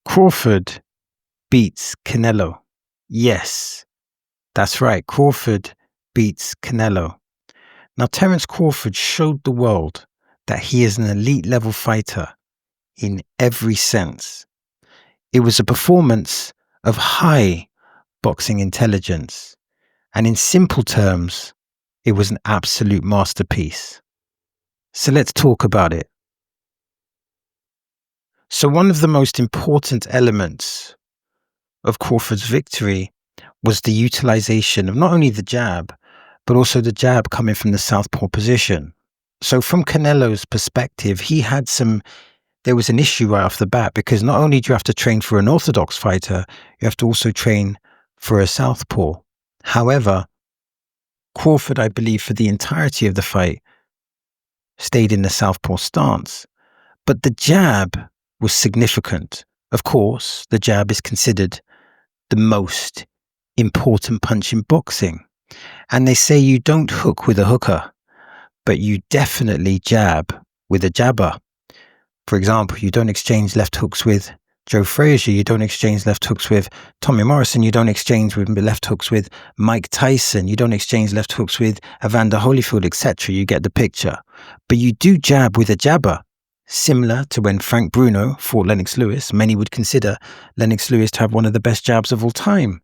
Crawford beats Canelo. Yes, that's right. Crawford beats Canelo. Now, Terence Crawford showed the world that he is an elite level fighter in every sense. It was a performance of high boxing intelligence. And in simple terms, it was an absolute masterpiece. So let's talk about it. So one of the most important elements of Crawford's victory was the utilization of not only the jab, but also the jab coming from the southpaw position. So from Canelo's perspective, there was an issue right off the bat, because not only do you have to train for an orthodox fighter, you have to also train for a southpaw. However, Crawford, I believe, for the entirety of the fight, stayed in the southpaw stance. But the jab was significant. Of course, the jab is considered the most important punch in boxing. And they say you don't hook with a hooker, but you definitely jab with a jabber. For example, you don't exchange left hooks with Joe Frazier, you don't exchange left hooks with Tommy Morrison, you don't exchange left hooks with Mike Tyson, you don't exchange left hooks with Evander Holyfield, etc. You get the picture. But you do jab with a jabber, similar to when Frank Bruno fought Lennox Lewis. Many would consider Lennox Lewis to have one of the best jabs of all time.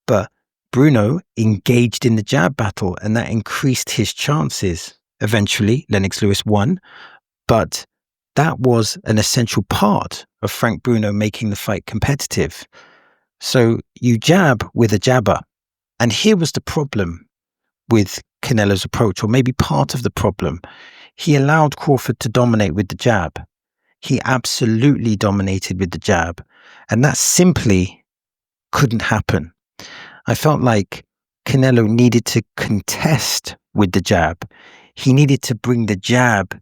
But Bruno engaged in the jab battle, and that increased his chances. Eventually, Lennox Lewis won, but that was an essential part of Frank Bruno making the fight competitive. So you jab with a jabber. And here was the problem with Canelo's approach, or maybe part of the problem. He allowed Crawford to dominate with the jab. He absolutely dominated with the jab. And that simply couldn't happen. I felt like Canelo needed to contest with the jab. He needed to bring the jab.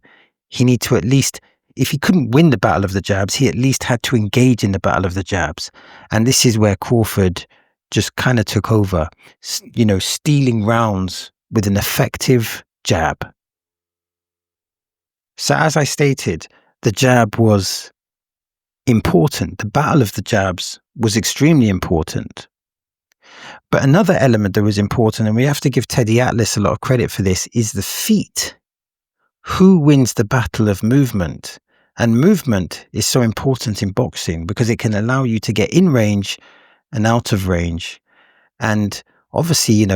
He needed to at least, if he couldn't win the battle of the jabs, he at least had to engage in the battle of the jabs. And this is where Crawford just kind of took over, stealing rounds with an effective jab. So as I stated, the jab was important. The battle of the jabs was extremely important. But another element that was important, and we have to give Teddy Atlas a lot of credit for this, is the feet. Who wins the battle of movement? And movement is so important in boxing because it can allow you to get in range and out of range. And obviously,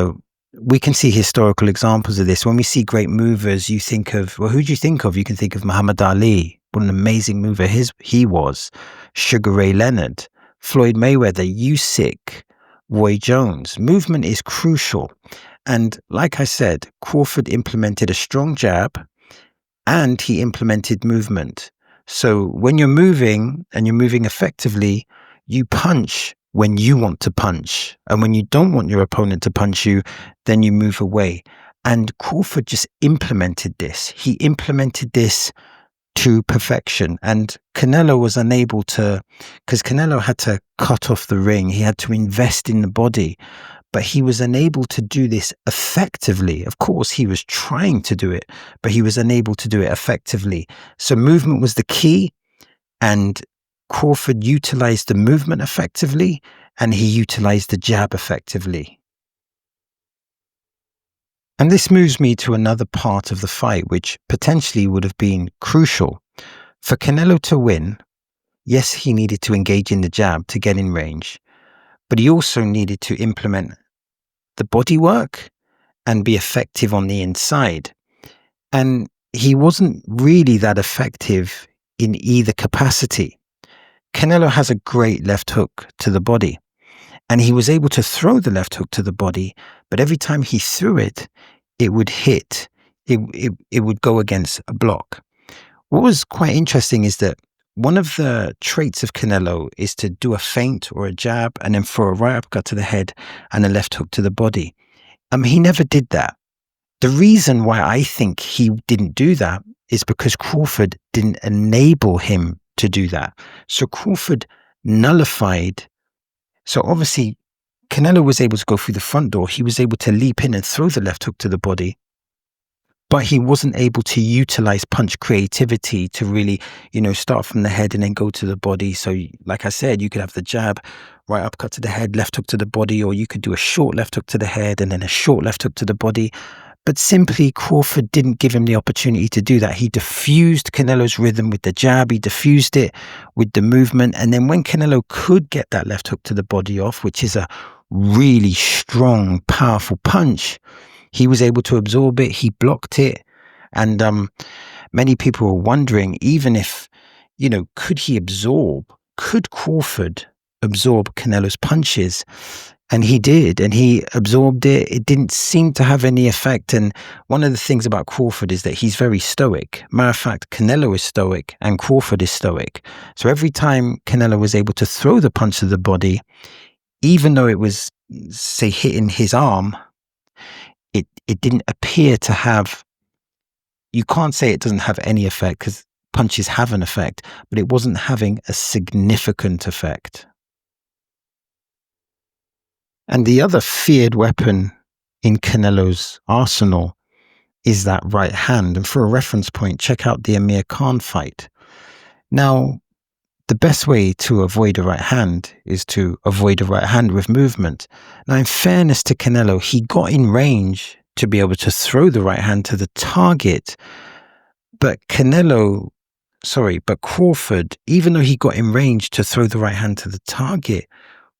we can see historical examples of this. When we see great movers, you think of, well, who do you think of? You can think of Muhammad Ali. What an amazing mover he was. Sugar Ray Leonard, Floyd Mayweather, Usyk, Roy Jones. Movement is crucial. And like I said, Crawford implemented a strong jab and he implemented movement. So when you're moving and you're moving effectively, you punch when you want to punch. And when you don't want your opponent to punch you, then you move away. And Crawford just implemented this. He implemented this to perfection. And Canelo was unable to, because Canelo had to cut off the ring. He had to invest in the body. But he was unable to do this effectively. Of course, he was trying to do it, but he was unable to do it effectively. So movement was the key, and Crawford utilized the movement effectively, and he utilized the jab effectively. And this moves me to another part of the fight, which potentially would have been crucial. For Canelo to win, yes, he needed to engage in the jab to get in range, but he also needed to implement the body work and be effective on the inside. And he wasn't really that effective in either capacity. Canelo has a great left hook to the body, and he was able to throw the left hook to the body, but every time he threw it, it would hit. It would go against a block. What was quite interesting is that one of the traits of Canelo is to do a feint or a jab and then throw a right uppercut to the head and a left hook to the body. He never did that. The reason why I think he didn't do that is because Crawford didn't enable him to do that. So Crawford nullified. So obviously Canelo was able to go through the front door. He was able to leap in and throw the left hook to the body. but he wasn't able to utilize punch creativity to really, start from the head and then go to the body. So like I said, you could have the jab, right uppercut to the head, left hook to the body, or you could do a short left hook to the head and then a short left hook to the body. But simply Crawford didn't give him the opportunity to do that. He diffused Canelo's rhythm with the jab. He diffused it with the movement. And then when Canelo could get that left hook to the body off, which is a really strong, powerful punch, he was able to absorb it. He blocked it. And many people were wondering, even if, could Crawford absorb Canelo's punches? And he did, and he absorbed it. It didn't seem to have any effect. And one of the things about Crawford is that he's very stoic. Matter of fact, Canelo is stoic and Crawford is stoic. So every time Canelo was able to throw the punch to the body, even though it was, say, hitting his arm, it didn't appear to have, you can't say it doesn't have any effect because punches have an effect, but it wasn't having a significant effect. And the other feared weapon in Canelo's arsenal is that right hand. And for a reference point, check out the Amir Khan fight. Now, the best way to avoid a right hand is to avoid a right hand with movement. Now, in fairness to Canelo, he got in range to be able to throw the right hand to the target. But Crawford, even though he got in range to throw the right hand to the target,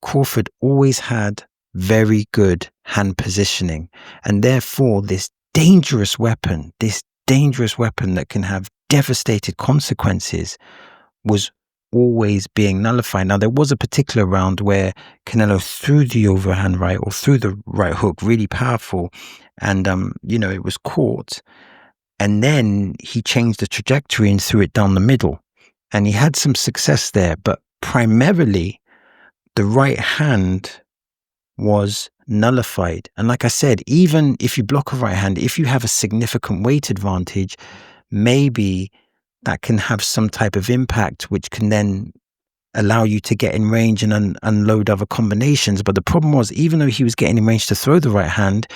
Crawford always had very good hand positioning, and therefore this dangerous weapon that can have devastating consequences was always being nullified. Now, there was a particular round where Canelo threw the overhand right, or threw the right hook really powerful, and it was caught, and then he changed the trajectory and threw it down the middle, and he had some success there, but primarily the right hand was nullified. And like I said, even if you block a right hand, if you have a significant weight advantage, maybe that can have some type of impact, which can then allow you to get in range and unload other combinations. But the problem was, even though he was getting in range to throw the right hand,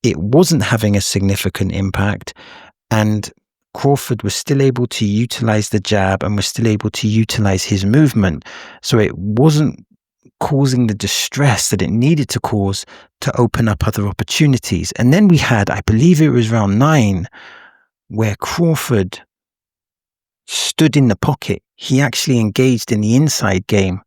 it wasn't having a significant impact. And Crawford was still able to utilize the jab and was still able to utilize his movement. So it wasn't causing the distress that it needed to cause to open up other opportunities. And then we had, I believe it was round 9, where Crawford stood in the pocket. He actually engaged in the inside game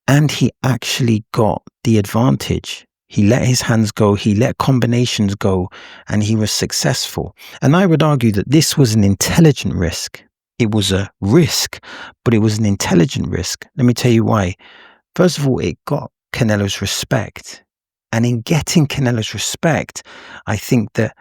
and he actually got the advantage. He let his hands go, he let combinations go, and he was successful. And I would argue that this was an intelligent risk. It was a risk, but it was an intelligent risk. Let me tell you why. First of all, it got Canelo's respect. And in getting Canelo's respect, I think that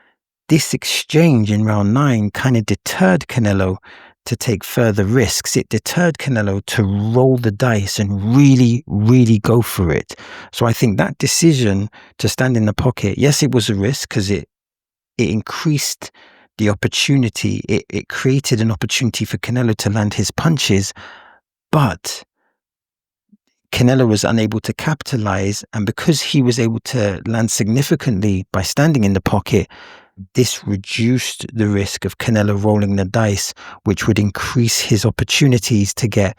this exchange in round 9 kind of deterred Canelo to take further risks. It deterred Canelo to roll the dice and really, really go for it. So I think that decision to stand in the pocket, yes, it was a risk because it increased the opportunity. It created an opportunity for Canelo to land his punches, but Canelo was unable to capitalize, and because he was able to land significantly by standing in the pocket, this reduced the risk of Canelo rolling the dice, which would increase his opportunities to get,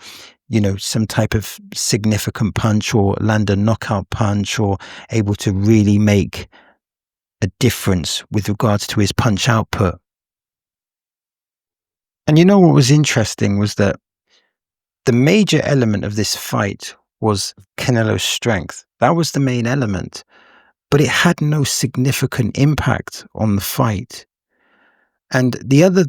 some type of significant punch or land a knockout punch, or able to really make a difference with regards to his punch output. And what was interesting was that the major element of this fight was Canelo's strength. That was the main element, but it had no significant impact on the fight. And the other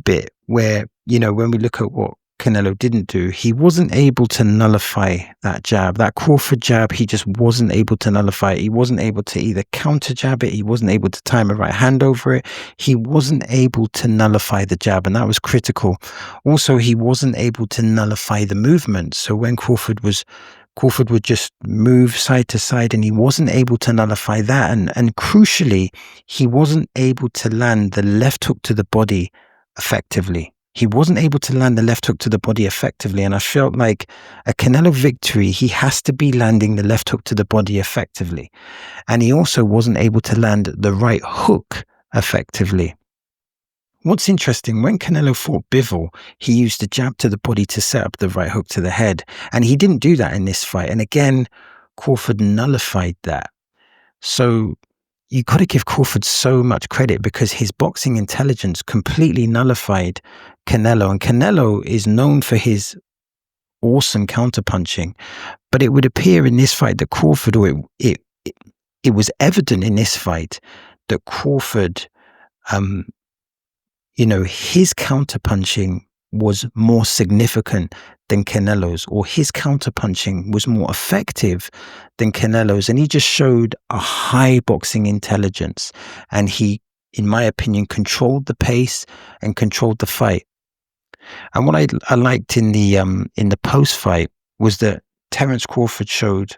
bit where, when we look at what Canelo didn't do, he wasn't able to nullify that jab. That Crawford jab, he just wasn't able to nullify it. He wasn't able to either counter jab it. He wasn't able to time a right hand over it. He wasn't able to nullify the jab, and that was critical. Also, he wasn't able to nullify the movement. So when Crawford would just move side to side, and he wasn't able to nullify that. And crucially, he wasn't able to land the left hook to the body effectively. He wasn't able to land the left hook to the body effectively. And I felt like a Canelo victory, he has to be landing the left hook to the body effectively. And he also wasn't able to land the right hook effectively. What's interesting, when Canelo fought Bivol, he used the jab to the body to set up the right hook to the head. And he didn't do that in this fight. And again, Crawford nullified that. So you got to give Crawford so much credit because his boxing intelligence completely nullified Canelo. And Canelo is known for his awesome counterpunching. But it would appear in this fight that Crawford, or it was evident in this fight that Crawford, his counterpunching was more significant than Canelo's, or his counterpunching was more effective than Canelo's. And he just showed a high boxing intelligence. And he, in my opinion, controlled the pace and controlled the fight. And what I liked in the post-fight was that Terence Crawford showed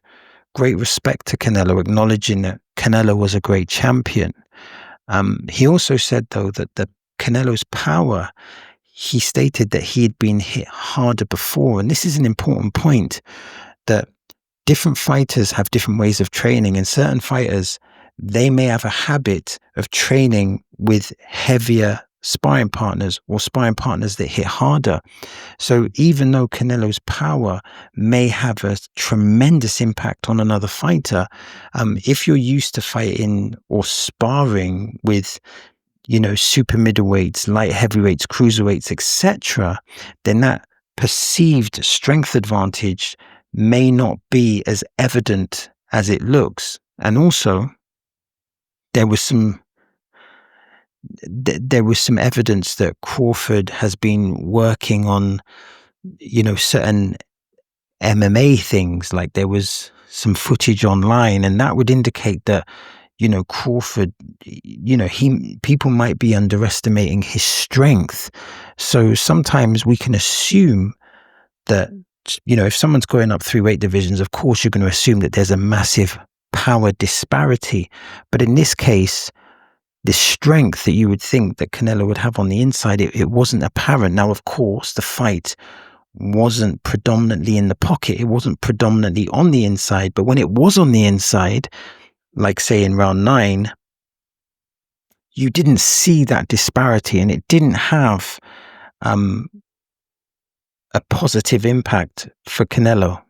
great respect to Canelo, acknowledging that Canelo was a great champion. He also said, though, that the Canelo's power, he stated that he had been hit harder before. And this is an important point, that different fighters have different ways of training, and certain fighters, they may have a habit of training with heavier sparring partners or sparring partners that hit harder. So even though Canelo's power may have a tremendous impact on another fighter, if you're used to fighting or sparring with, super middleweights, light heavyweights, cruiserweights, etc., then that perceived strength advantage may not be as evident as it looks. And also, there was some evidence that Crawford has been working on, certain MMA things. Like there was some footage online, and that would indicate that, Crawford, people might be underestimating his strength. So sometimes we can assume that, if someone's going up 3 weight divisions, of course you're going to assume that there's a massive power disparity. But in this case, the strength that you would think that Canelo would have on the inside, it wasn't apparent. Now, of course, the fight wasn't predominantly in the pocket. It wasn't predominantly on the inside. But when it was on the inside, like say in round 9, you didn't see that disparity, and it didn't have a positive impact for Canelo.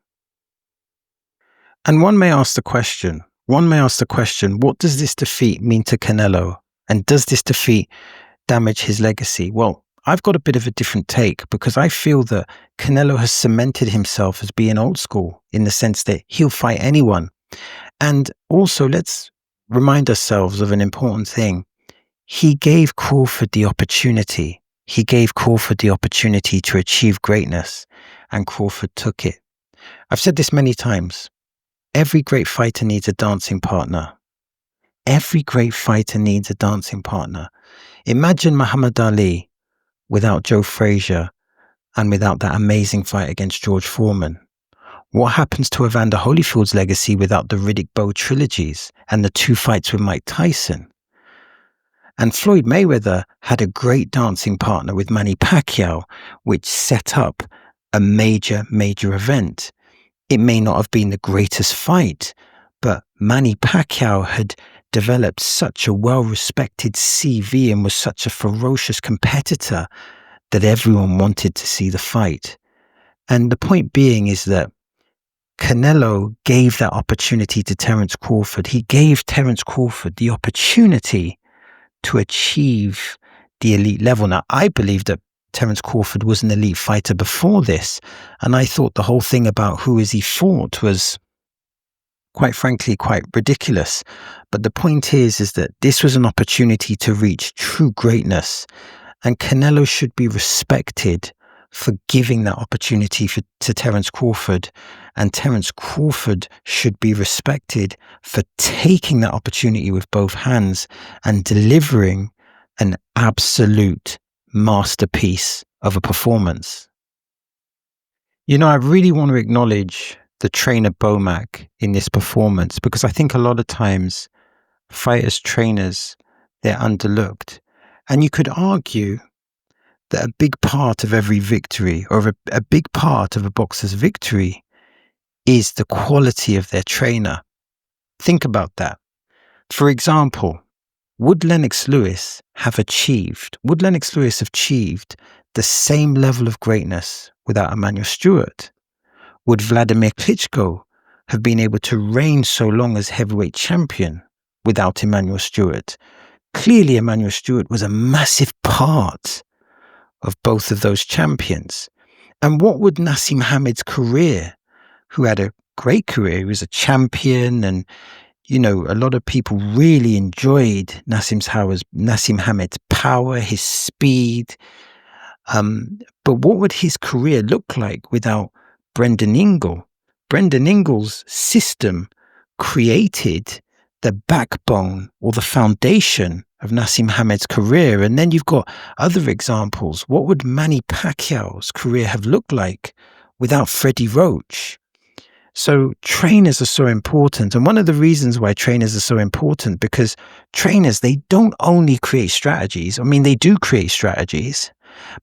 And one may ask the question, what does this defeat mean to Canelo? And does this defeat damage his legacy? Well, I've got a bit of a different take, because I feel that Canelo has cemented himself as being old school, in the sense that he'll fight anyone. And also, let's remind ourselves of an important thing. He gave Crawford the opportunity. He gave Crawford the opportunity to achieve greatness, and Crawford took it. I've said this many times. Every great fighter needs a dancing partner. Every great fighter needs a dancing partner. Imagine Muhammad Ali without Joe Frazier and without that amazing fight against George Foreman. What happens to Evander Holyfield's legacy without the Riddick-Bowe trilogies and the 2 fights with Mike Tyson? And Floyd Mayweather had a great dancing partner with Manny Pacquiao, which set up a major event. It may not have been the greatest fight, but Manny Pacquiao had developed such a well-respected CV and was such a ferocious competitor that everyone wanted to see the fight. And the point being is that Canelo gave that opportunity to Terence Crawford. He gave Terence Crawford the opportunity to achieve the elite level. Now, I believe that Terence Crawford was an elite fighter before this, and I thought the whole thing about who is he fought was, quite frankly, quite ridiculous. But the point is that this was an opportunity to reach true greatness, and Canelo should be respected for giving that opportunity to Terence Crawford, and Terence Crawford should be respected for taking that opportunity with both hands and delivering an absolute masterpiece of a performance. I really want to acknowledge the trainer Bomac in this performance, because I think a lot of times fighters, trainers, they're underlooked. And you could argue that a big part of every victory, or a big part of a boxer's victory, is the quality of their trainer. Think about that. For example, would Lennox Lewis have achieved the same level of greatness without Emmanuel Stewart? Would Vladimir Klitschko have been able to reign so long as heavyweight champion without Emmanuel Stewart? Clearly, Emmanuel Stewart was a massive part of both of those champions. And what would Nassim Hamed's career, who had a great career, he was a champion, and a lot of people really enjoyed Nassim Hamed's power, his speed. But what would his career look like without Brendan Ingle? Brendan Ingle's system created the backbone or the foundation of Nassim Hamed's career. And then you've got other examples. What would Manny Pacquiao's career have looked like without Freddie Roach? So trainers are so important. And one of the reasons why trainers are so important, because trainers, they don't only create strategies. I mean, they do create strategies,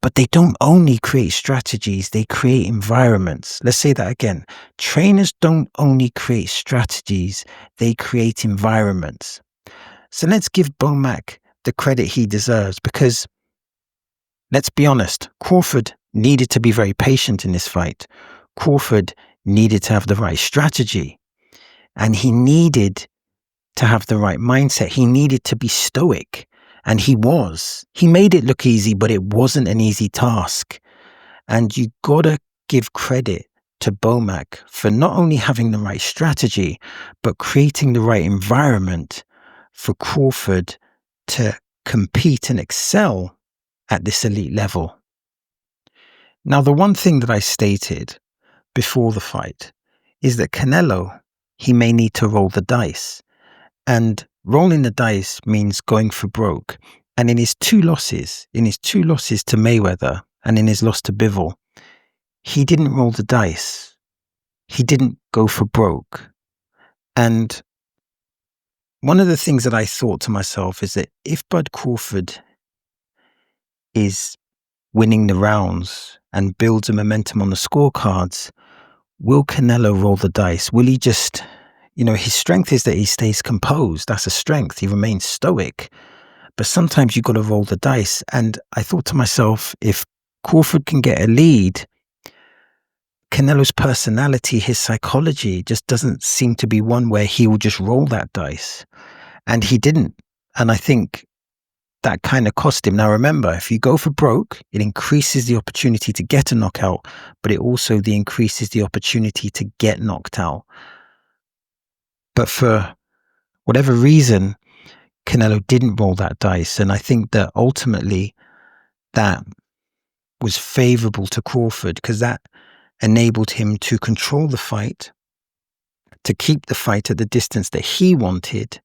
but they don't only create strategies, they create environments. Let's say that again. Trainers don't only create strategies, they create environments. So let's give Bomac the credit he deserves, because let's be honest, Crawford needed to be very patient in this fight. Crawford needed to have the right strategy, and he needed to have the right mindset. He needed to be stoic, and he was. He made it look easy, but it wasn't an easy task. And you gotta give credit to Bomac for not only having the right strategy, but creating the right environment for Crawford to compete and excel at this elite level. Now, the one thing that I stated before the fight is that Canelo, he may need to roll the dice. And rolling the dice means going for broke. And in his two losses to Mayweather and in his loss to Bivol, he didn't roll the dice. He didn't go for broke. And one of the things that I thought to myself is that if Bud Crawford is winning the rounds and builds a momentum on the scorecards, will Canelo roll the dice? Will he just, his strength is that he stays composed. That's a strength. He remains stoic. But sometimes you've got to roll the dice. And I thought to myself, if Crawford can get a lead, Canelo's personality, his psychology just doesn't seem to be one where he will just roll that dice. And he didn't. And I think that kind of cost him. Now, remember, if you go for broke, it increases the opportunity to get a knockout, but it also increases the opportunity to get knocked out. But for whatever reason, Canelo didn't roll that dice. And I think that ultimately that was favorable to Crawford, because that enabled him to control the fight, to keep the fight at the distance that he wanted.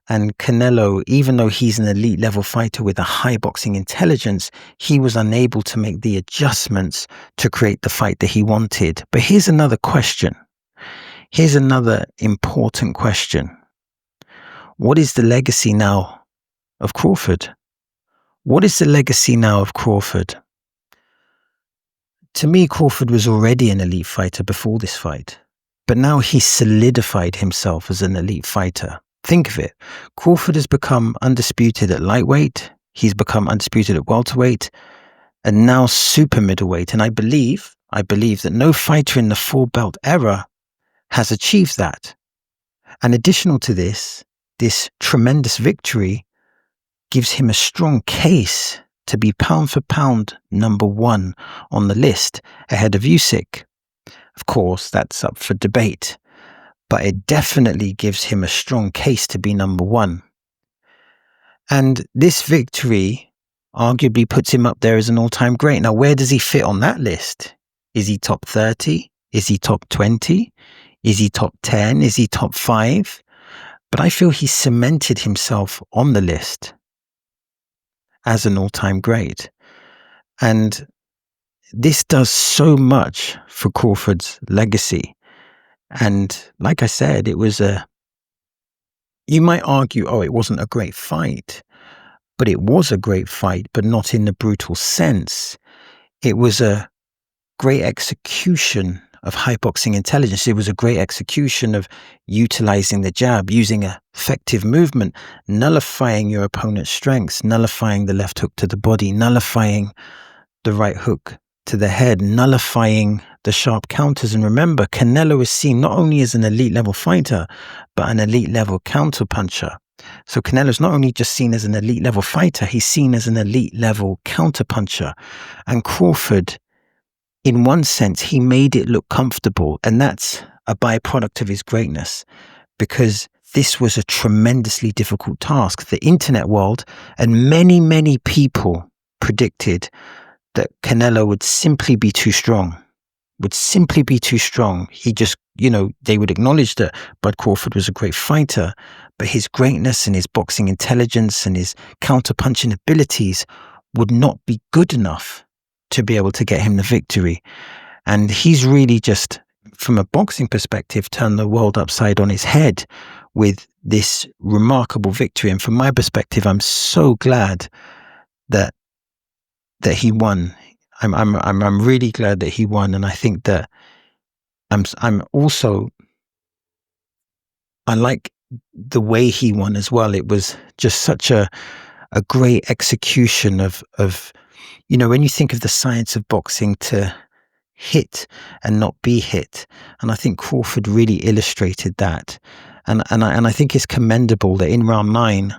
And Canelo, even though he's an elite level fighter with a high boxing intelligence, he was unable to make the adjustments to create the fight that he wanted. But here's another question. Here's another important question. What is the legacy now of Crawford? What is the legacy now of Crawford? To me, Crawford was already an elite fighter before this fight, but now he's solidified himself as an elite fighter. Think of it. Crawford has become undisputed at lightweight. He's become undisputed at welterweight, and now super middleweight. And I believe that no fighter in the four belt era has achieved that. And additional to this tremendous victory gives him a strong case to be pound for pound number one on the list ahead of Usyk. Of course, that's up for debate, but it definitely gives him a strong case to be number one. And this victory arguably puts him up there as an all-time great. Now, where does he fit on that list? Is he top 30? Is he top 20? Is he top 10? Is he top 5? But I feel he's cemented himself on the list as an all-time great. And this does so much for Crawford's legacy. And like I said, you might argue, it wasn't a great fight, but it was a great fight, but not in the brutal sense. It was a great execution of high boxing intelligence. It was a great execution of utilizing the jab, using effective movement, nullifying your opponent's strengths, nullifying the left hook to the body, nullifying the right hook to the head, nullifying the sharp counters. And remember, Canelo is seen not only as an elite level fighter, but an elite level counter puncher. So Canelo's not only just seen as an elite level fighter, he's seen as an elite level counter puncher. And Crawford, in one sense, he made it look comfortable. And that's a byproduct of his greatness, because this was a tremendously difficult task. The internet world and many, many people predicted that Canelo would simply be too strong, He just, they would acknowledge that Bud Crawford was a great fighter, but his greatness and his boxing intelligence and his counter-punching abilities would not be good enough to be able to get him the victory. And he's really just, from a boxing perspective, turned the world upside on his head with this remarkable victory. And from my perspective, I'm so glad that he won. I'm really glad that he won, and I think that I'm also, I like the way he won as well. It was just such a great execution of when you think of the science of boxing, to hit and not be hit, and I think Crawford really illustrated that, and I think it's commendable that in round 9,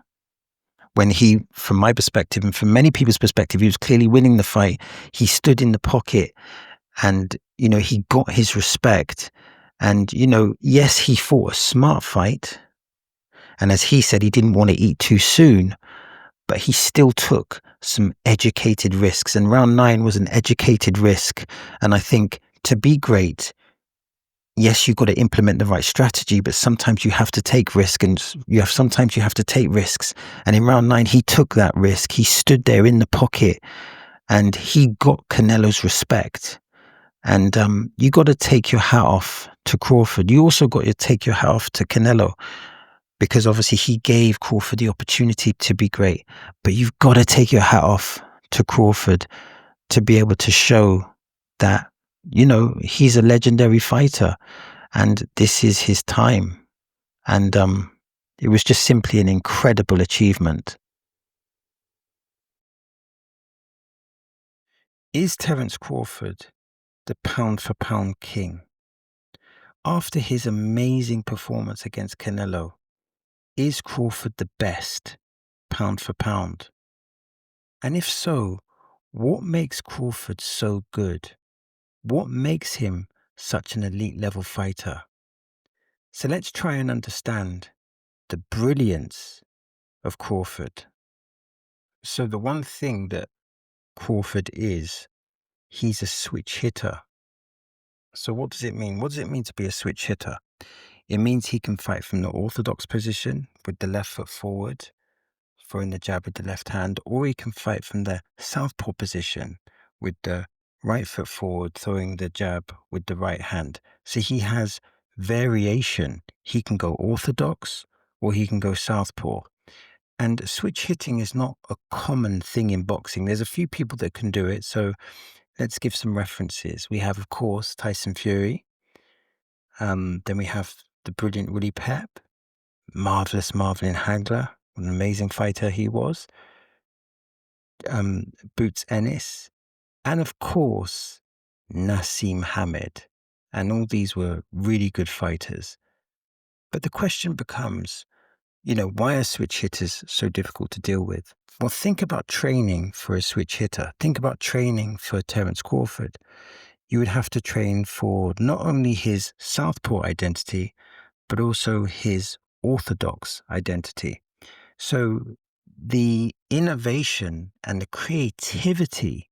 when he, from my perspective and from many people's perspective, he was clearly winning the fight, he stood in the pocket and, he got his respect. And, yes, he fought a smart fight. And as he said, he didn't want to eat too soon, but he still took some educated risks. And round 9 was an educated risk. And I think to be great, yes, you've got to implement the right strategy, but sometimes you have to take risks, and sometimes you have to take risks. And in round 9, he took that risk. He stood there in the pocket and he got Canelo's respect. And you got to take your hat off to Crawford. You also got to take your hat off to Canelo, because obviously he gave Crawford the opportunity to be great. But you've got to take your hat off to Crawford to be able to show that, he's a legendary fighter and this is his time. And it was just simply an incredible achievement. Is Terence Crawford the pound-for-pound king? After his amazing performance against Canelo, is Crawford the best pound for pound? And if so, what makes Crawford so good? What makes him such an elite level fighter? So let's try and understand the brilliance of Crawford. So the one thing that Crawford is, he's a switch hitter. So what does it mean? What does it mean to be a switch hitter? It means he can fight from the orthodox position with the left foot forward, throwing the jab with the left hand, or he can fight from the southpaw position with the right foot forward, throwing the jab with the right hand. So he has variation. He can go orthodox or he can go southpaw. And switch hitting is not a common thing in boxing. There's a few people that can do it. So let's give some references. We have, of course, Tyson Fury. Then we have the brilliant Willie Pep, marvelous Marvin Hagler, what an amazing fighter he was. Boots Ennis, and of course, Nassim Hamed. And all these were really good fighters. But the question becomes, why are switch hitters so difficult to deal with? Well, think about training for a switch hitter. Think about training for Terence Crawford. You would have to train for not only his southpaw identity, but also his orthodox identity. So the innovation and the creativity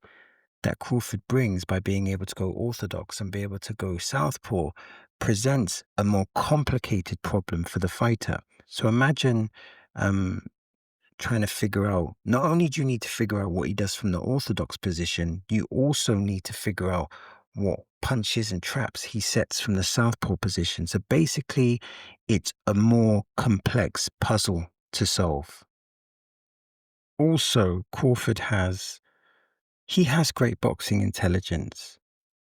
that Crawford brings by being able to go orthodox and be able to go southpaw presents a more complicated problem for the fighter. So imagine trying to figure out, not only do you need to figure out what he does from the orthodox position, you also need to figure out what punches and traps he sets from the southpaw position. So basically, it's a more complex puzzle to solve. Also, Crawford has great boxing intelligence,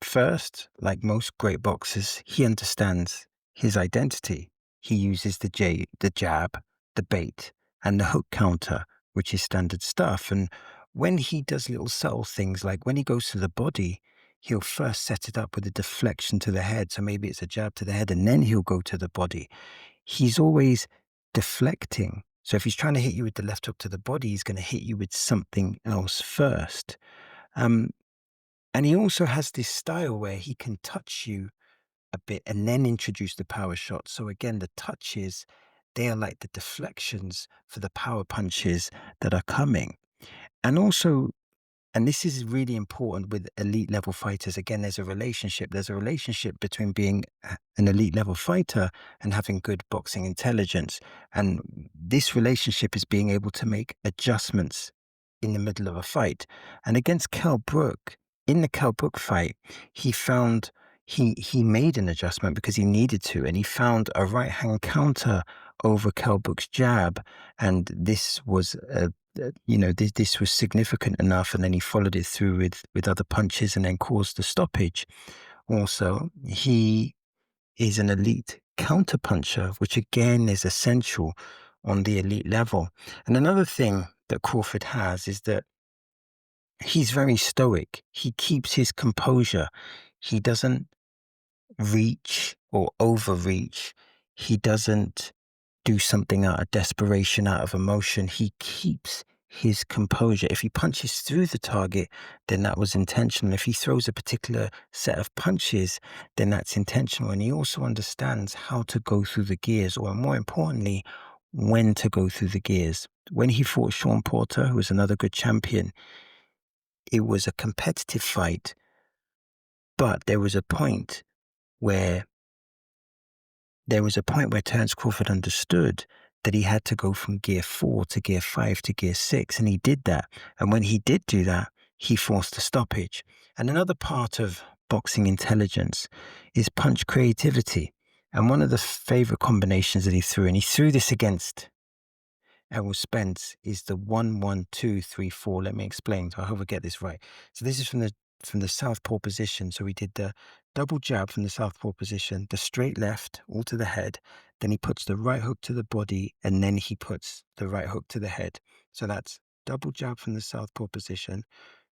First, like most great boxers, he understands his identity. He uses the jab, the bait, and the hook counter, which is standard stuff. And when he does little subtle things, like when he goes to the body, he'll first set it up with a deflection to the head. So maybe it's a jab to the head, and then he'll go to the body. He's always deflecting. So if he's trying to hit you with the left hook to the body, he's going to hit you with something else first. Um, and he also has this style where he can touch you a bit and then introduce the power shot. So again, the touches, they are like the deflections for the power punches that are coming. And also, and this is really important with elite level fighters. Again, there's a relationship. There's a relationship between being an elite level fighter and having good boxing intelligence. And this relationship is being able to make adjustments in the middle of a fight. And against Kell Brook, in the Kell Brook fight, he found he made an adjustment because he needed to, and he found a right hand counter over Kell Brook's jab, and this was this was significant enough, and then he followed it through with other punches and then caused the stoppage. Also, he is an elite counter puncher, which again is essential on the elite level. And another thing that Crawford has is that he's very stoic. He keeps his composure. He doesn't reach or overreach. He doesn't do something out of desperation, out of emotion. He keeps his composure. If he punches through the target, then that was intentional. If he throws a particular set of punches, then that's intentional. And he also understands how to go through the gears, or more importantly, when to go through the gears. When he fought Sean Porter, who was another good champion, it was a competitive fight, but there was a point where Terence Crawford understood that he had to go from gear 4 to gear 5 to gear 6, and he did that. And when he did do that, he forced a stoppage. And another part of boxing intelligence is punch creativity. And one of the favorite combinations that he threw, and he threw this against Errol Spence, is the 1-1-2-3-4. Let me explain. So I hope I get this right. So this is from the southpaw position. So we did the double jab from the southpaw position, the straight left all to the head. Then he puts the right hook to the body, and then he puts the right hook to the head. So that's double jab from the southpaw position,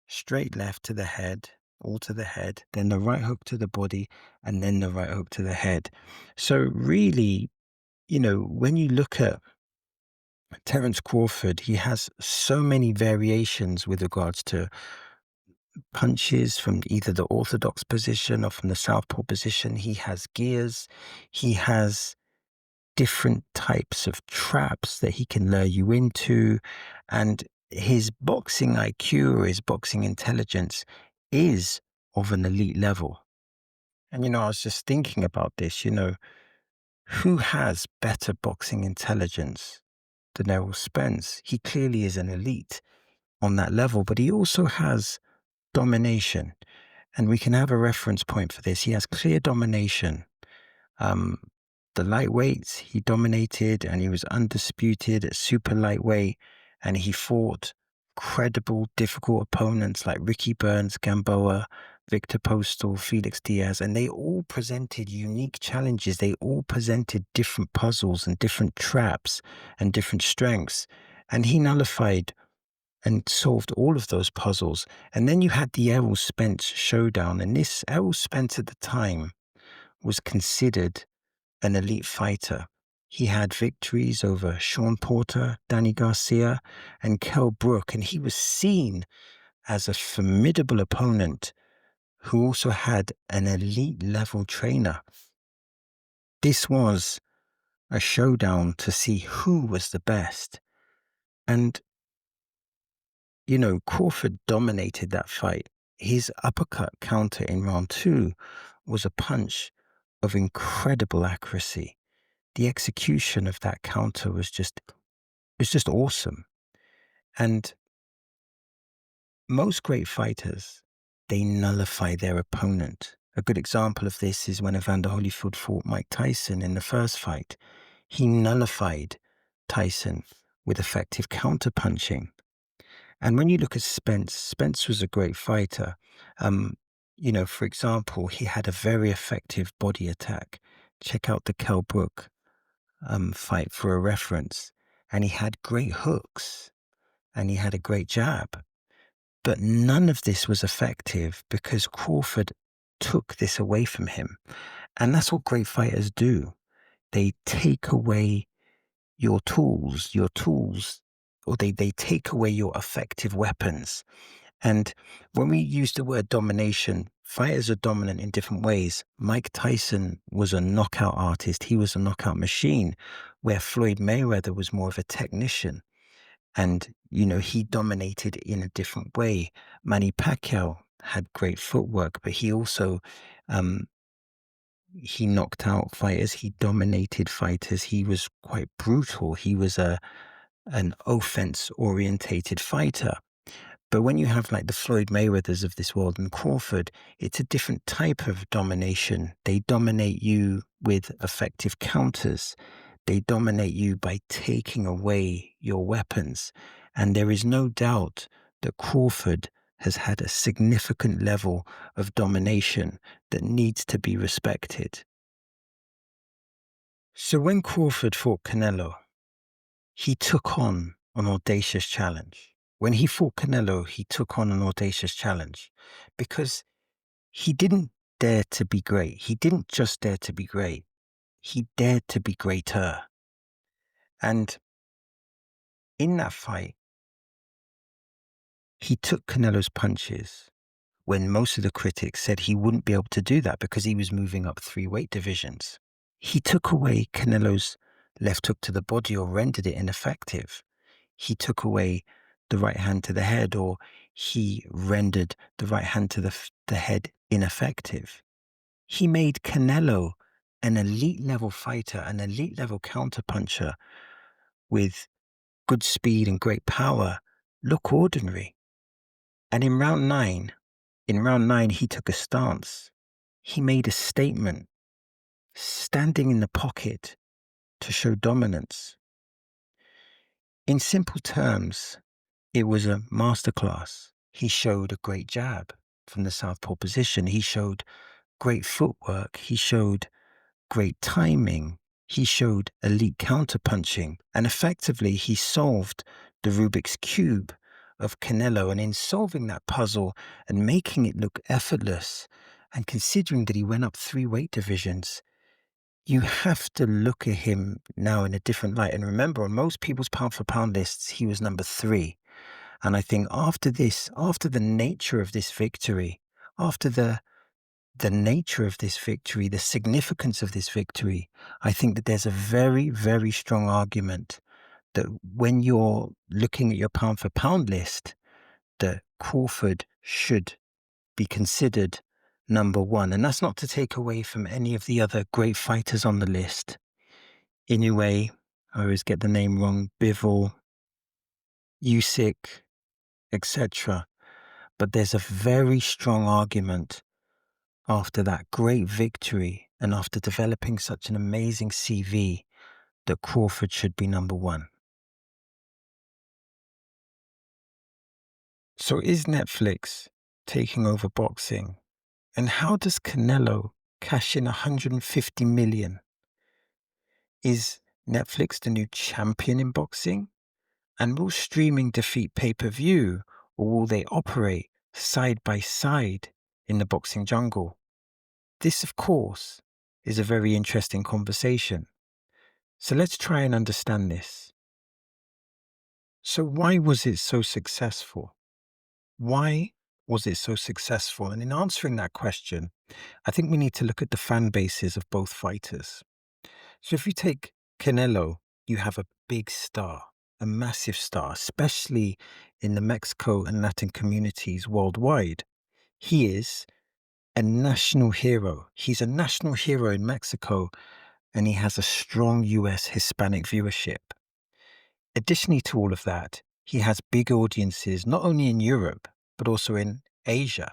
straight left to the head, all to the head, then the right hook to the body, and then the right hook to the head. So really, when you look at Terence Crawford, he has so many variations with regards to punches from either the orthodox position or from the southpaw position. He has gears. He has different types of traps that he can lure you into. And his boxing IQ, or his boxing intelligence, is of an elite level. And, I was just thinking about this, who has better boxing intelligence than Errol Spence? He clearly is an elite on that level, but he also has domination. And we can have a reference point for this. He has clear domination. The lightweights, he dominated, and he was undisputed at super lightweight. And he fought credible, difficult opponents like Ricky Burns, Gamboa, Victor Postal, Felix Diaz. And they all presented unique challenges. They all presented different puzzles and different traps and different strengths. And he nullified and solved all of those puzzles. And then you had the Errol Spence showdown. And this Errol Spence at the time was considered an elite fighter. He had victories over Sean Porter, Danny Garcia, and Kell Brook. And he was seen as a formidable opponent who also had an elite level trainer. This was a showdown to see who was the best. And Crawford dominated that fight. His uppercut counter in round 2 was a punch of incredible accuracy. The execution of that counter was just awesome. And most great fighters, they nullify their opponent. A good example of this is when Evander Holyfield fought Mike Tyson in the first fight. He nullified Tyson with effective counter punching. And when you look at Spence was a great fighter. For example, he had a very effective body attack. Check out the Kell Brook fight for a reference. And he had great hooks and he had a great jab. But none of this was effective because Crawford took this away from him. And that's what great fighters do. They take away your tools, or they take away your effective weapons. And when we use the word domination, fighters are dominant in different ways. Mike Tyson was a knockout artist. He was a knockout machine, where Floyd Mayweather was more of a technician. And, he dominated in a different way. Manny Pacquiao had great footwork, but he also, he knocked out fighters. He dominated fighters. He was quite brutal. He was an offense-orientated fighter. But when you have like the Floyd Mayweathers of this world and Crawford, it's a different type of domination. They dominate you with effective counters. They dominate you by taking away your weapons. And there is no doubt that Crawford has had a significant level of domination that needs to be respected. So when Crawford fought Canelo, he took on an audacious challenge. When he fought Canelo, he took on an audacious challenge because he didn't dare to be great. He didn't just dare to be great. He dared to be greater. And in that fight, he took Canelo's punches when most of the critics said he wouldn't be able to do that because he was moving up 3 weight divisions. He took away Canelo's left hook to the body or rendered it ineffective. He took away the right hand to the head, or he rendered the right hand to the head ineffective. He made Canelo an elite level fighter, an elite level counterpuncher with good speed and great power look ordinary. And in round nine, he took a stance. He made a statement, standing in the pocket to show dominance. In simple terms, it was a masterclass. He showed a great jab from the southpaw position. He showed great footwork. He showed great timing. He showed elite counterpunching. And effectively, he solved the Rubik's Cube of Canelo. And in solving that puzzle and making it look effortless, and considering that he went up 3 weight divisions, you have to look at him now in a different light. And remember, on most people's pound for pound lists, he was number 3. And I think after the nature of this victory, the significance of this victory, I think that there's a very, very strong argument that when you're looking at your pound for pound list, that Crawford should be considered number 1. And that's not to take away from any of the other great fighters on the list. Inoue, I always get the name wrong, Bivol, Usyk, etc. But there's a very strong argument after that great victory and after developing such an amazing CV that Crawford should be number 1. So is Netflix taking over boxing? And how does Canelo cash in 150 million? Is Netflix the new champion in boxing? And will streaming defeat pay-per-view, or will they operate side by side in the boxing jungle? This, of course, is a very interesting conversation. So let's try and understand this. So why was it so successful? Why was it so successful? And in answering that question, I think we need to look at the fan bases of both fighters. So if you take Canelo, you have a big star, a massive star, especially in the Mexico and Latin communities worldwide. He is a national hero. He's a national hero in Mexico, and he has a strong US Hispanic viewership. Additionally to all of that, he has big audiences, not only in Europe, but also in Asia.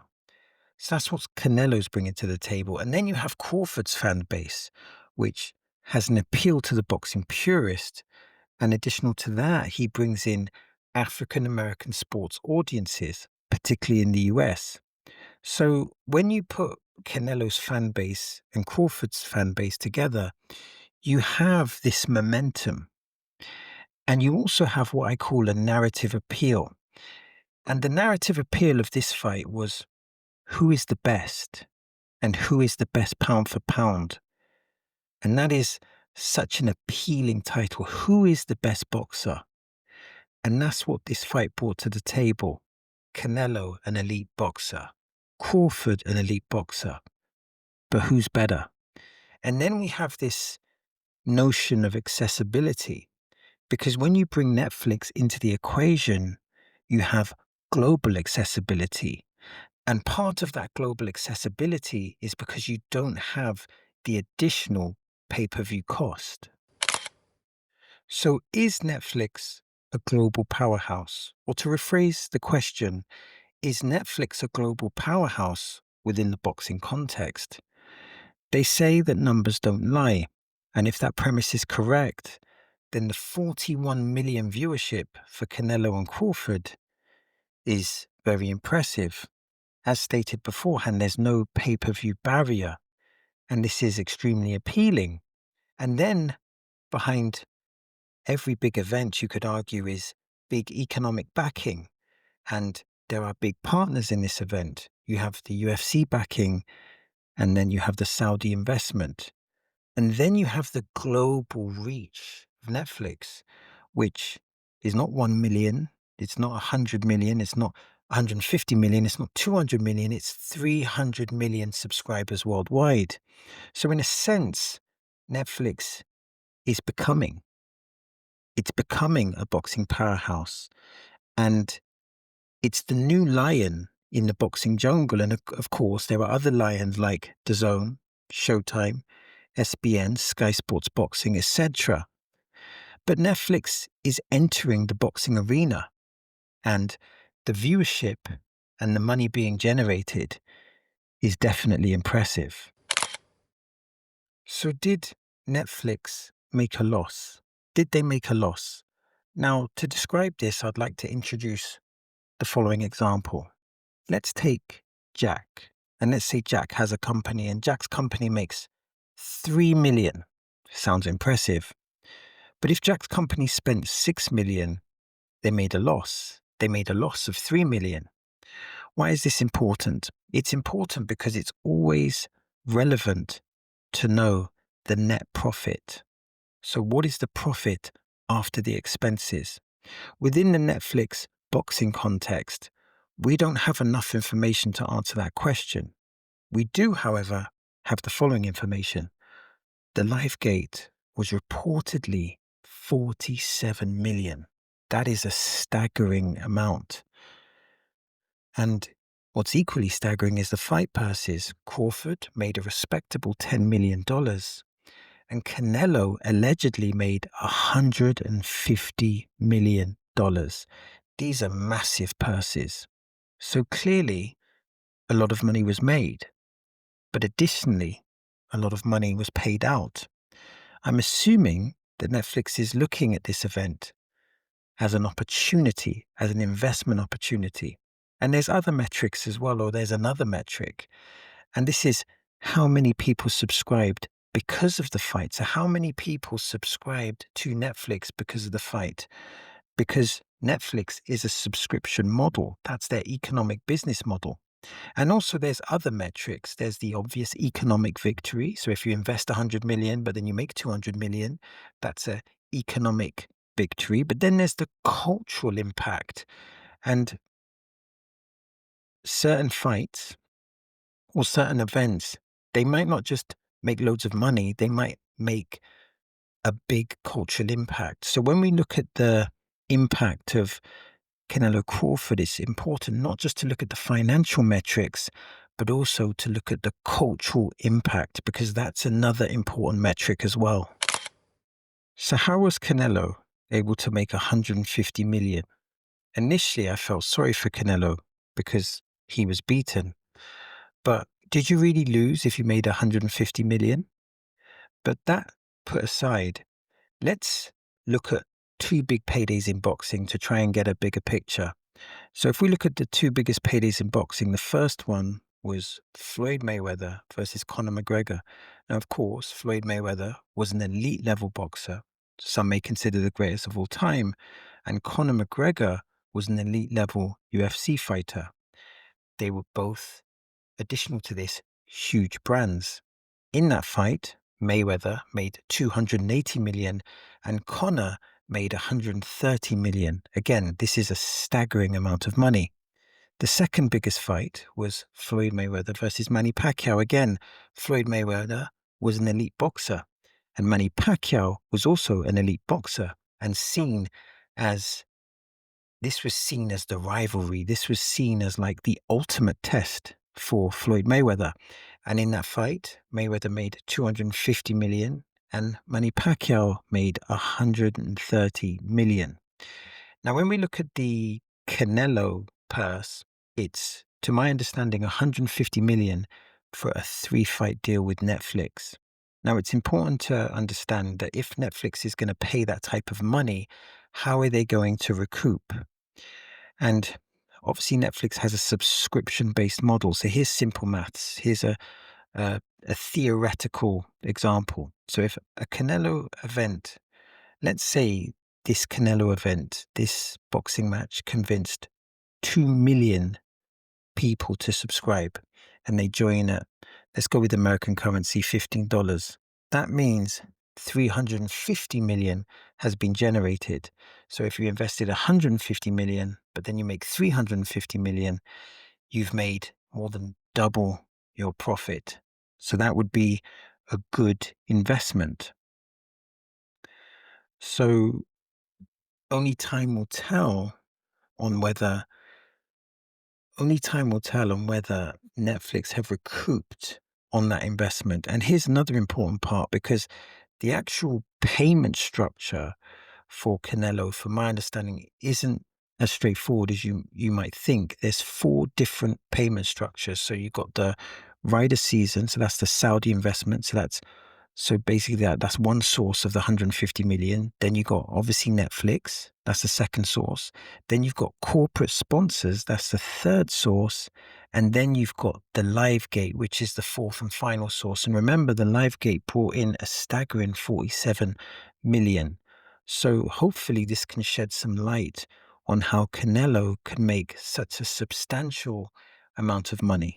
So that's what Canelo's bringing to the table. And then you have Crawford's fan base, which has an appeal to the boxing purist. And additional to that, he brings in African American sports audiences, particularly in the US. So when you put Canelo's fan base and Crawford's fan base together, you have this momentum. And you also have what I call a narrative appeal. And the narrative appeal of this fight was who is the best and who is the best pound for pound. And that is such an appealing title. Who is the best boxer? And that's what this fight brought to the table. Canelo, an elite boxer. Crawford, an elite boxer. But who's better? And then we have this notion of accessibility. Because when you bring Netflix into the equation, you have global accessibility. And part of that global accessibility is because you don't have the additional pay-per-view cost. So is Netflix a global powerhouse? Or to rephrase the question, is Netflix a global powerhouse within the boxing context? They say that numbers don't lie. And if that premise is correct, then the 41 million viewership for Canelo and Crawford is very impressive. As stated beforehand, there's no pay-per-view barrier, and this is extremely appealing. And then behind every big event, you could argue, is big economic backing, and there are big partners in this event. You have the UFC backing, and then you have the Saudi investment. And then you have the global reach of Netflix, which is not 1 million, it's not 100 million, it's not 150 million, it's not 200 million, it's 300 million subscribers worldwide. So in a sense, Netflix is becoming a boxing powerhouse. And it's the new lion in the boxing jungle. And of course, there are other lions like DAZN, Showtime, SBN, Sky Sports Boxing, etc. But Netflix is entering the boxing arena, and the viewership and the money being generated is definitely impressive. So did Netflix make a loss? Did they make a loss? Now, to describe this, I'd like to introduce the following example. Let's take Jack, and let's say Jack has a company, and Jack's company makes 3 million. Sounds impressive. But if Jack's company spent 6 million, they made a loss. They made a loss of 3 million. Why is this important? It's important because it's always relevant to know the net profit. So what is the profit after the expenses? Within the Netflix boxing context, we don't have enough information to answer that question. We do, however, have the following information. The live gate was reportedly 47 million. That is a staggering amount. And what's equally staggering is the fight purses. Crawford made a respectable $10 million, and Canelo allegedly made $150 million. These are massive purses. So clearly, a lot of money was made. But additionally, a lot of money was paid out. I'm assuming that Netflix is looking at this event as an opportunity, as an investment opportunity. And there's other metrics as well, or there's another metric. And this is how many people subscribed because of the fight. So how many people subscribed to Netflix because of the fight? Because Netflix is a subscription model. That's their economic business model. And also there's other metrics. There's the obvious economic victory. So if you invest 100 million, but then you make 200 million, that's an economic victory. But then there's the cultural impact. And certain fights or certain events, they might not just make loads of money, they might make a big cultural impact. So when we look at the impact of Canelo Crawford, it's important not just to look at the financial metrics, but also to look at the cultural impact, because that's another important metric as well. So how was Canelo able to make 150 million? Initially, I felt sorry for Canelo because he was beaten. But did you really lose if you made 150 million? But that put aside, let's look at two big paydays in boxing to try and get a bigger picture. So if we look at the two biggest paydays in boxing, the first one was Floyd Mayweather versus Conor McGregor. Now, of course, Floyd Mayweather was an elite level boxer. Some may consider the greatest of all time. And Conor McGregor was an elite level UFC fighter. They were both, additional to this, huge brands. In that fight, Mayweather made 280 million and Conor made 130 million. Again, this is a staggering amount of money. The second biggest fight was Floyd Mayweather versus Manny Pacquiao. Again, Floyd Mayweather was an elite boxer and Manny Pacquiao was also an elite boxer, and this was seen as the rivalry. This was seen as like the ultimate test for Floyd Mayweather. And in that fight, Mayweather made 250 million and Manny Pacquiao made 130 million. Now, when we look at the Canelo purse, it's, to my understanding, 150 million for a 3-fight deal with Netflix. Now, it's important to understand that if Netflix is going to pay that type of money, how are they going to recoup? And obviously, Netflix has a subscription-based model. So here's simple maths. Here's a theoretical example. So if a Canelo event, let's say this Canelo event, this boxing match convinced 2 million people to subscribe and they join at, let's go with American currency, $15. That means 350 million has been generated. So if you invested 150 million, but then you make 350 million, you've made more than double your profit. So that would be a good investment. So only time will tell on whether Netflix have recouped on that investment. And here's another important part, because the actual payment structure for Canelo, from my understanding, isn't as straightforward as you might think. There's 4 different payment structures. So you've got the rider season, so that's the Saudi investment. So basically that's one source of the 150 million. Then you got obviously Netflix, that's the second source. Then you've got corporate sponsors, that's the third source. And then you've got the Livegate, which is the fourth and final source. And remember, the Livegate brought in a staggering 47 million. So hopefully this can shed some light on how Canelo can make such a substantial amount of money.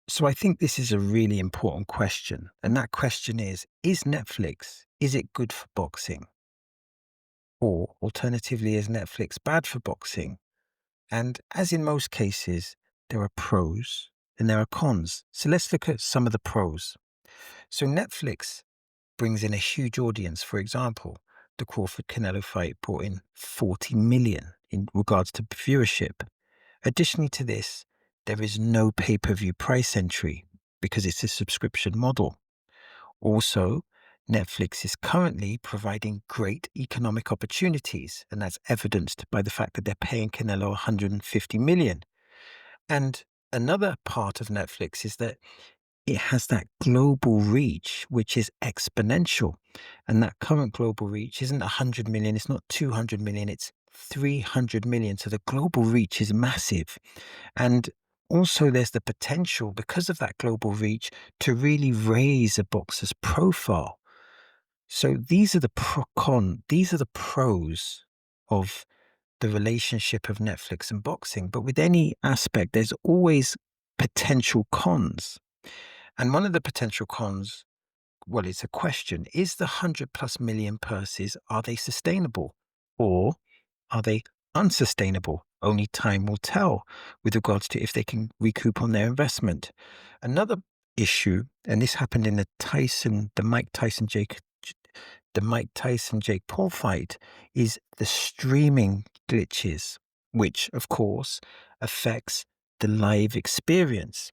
So I think this is a really important question. And that question is Netflix, is it good for boxing? Or alternatively, is Netflix bad for boxing? And as in most cases, there are pros and there are cons. So let's look at some of the pros. So Netflix brings in a huge audience. For example, the Crawford Canelo fight brought in 40 million in regards to viewership. Additionally to this, there is no pay-per-view price entry because it's a subscription model. Also, Netflix is currently providing great economic opportunities, and that's evidenced by the fact that they're paying Canelo 150 million. And another part of Netflix is that it has that global reach, which is exponential. And that current global reach isn't 100 million, it's not 200 million, it's 300 million. So the global reach is massive. And also there's the potential, because of that global reach, to really raise a boxer's profile. So these are the pros of the relationship of Netflix and boxing. But with any aspect, there's always potential cons. And one of the potential cons, well, it's a question. Is the 100+ million purses, are they sustainable or are they unsustainable? Only time will tell with regards to if they can recoup on their investment. Another issue, and this happened in the Mike Tyson Jake Paul fight, is the streaming glitches, which of course affects the live experience.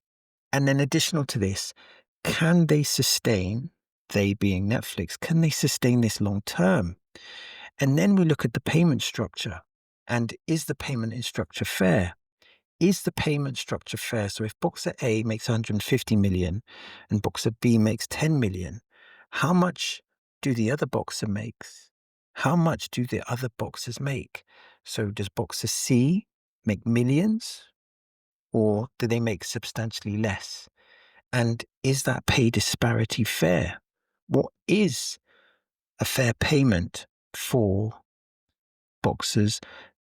And then additional to this, can they sustain, they being Netflix, can they sustain this long term? And then we look at the payment structure. And is the payment structure fair? Is the payment structure fair? So if boxer A makes 150 million and boxer B makes 10 million, how much do the other boxer makes? How much do the other boxers make? So does boxer C make millions? or do they make substantially less? And is that pay disparity fair? What is a fair payment for boxers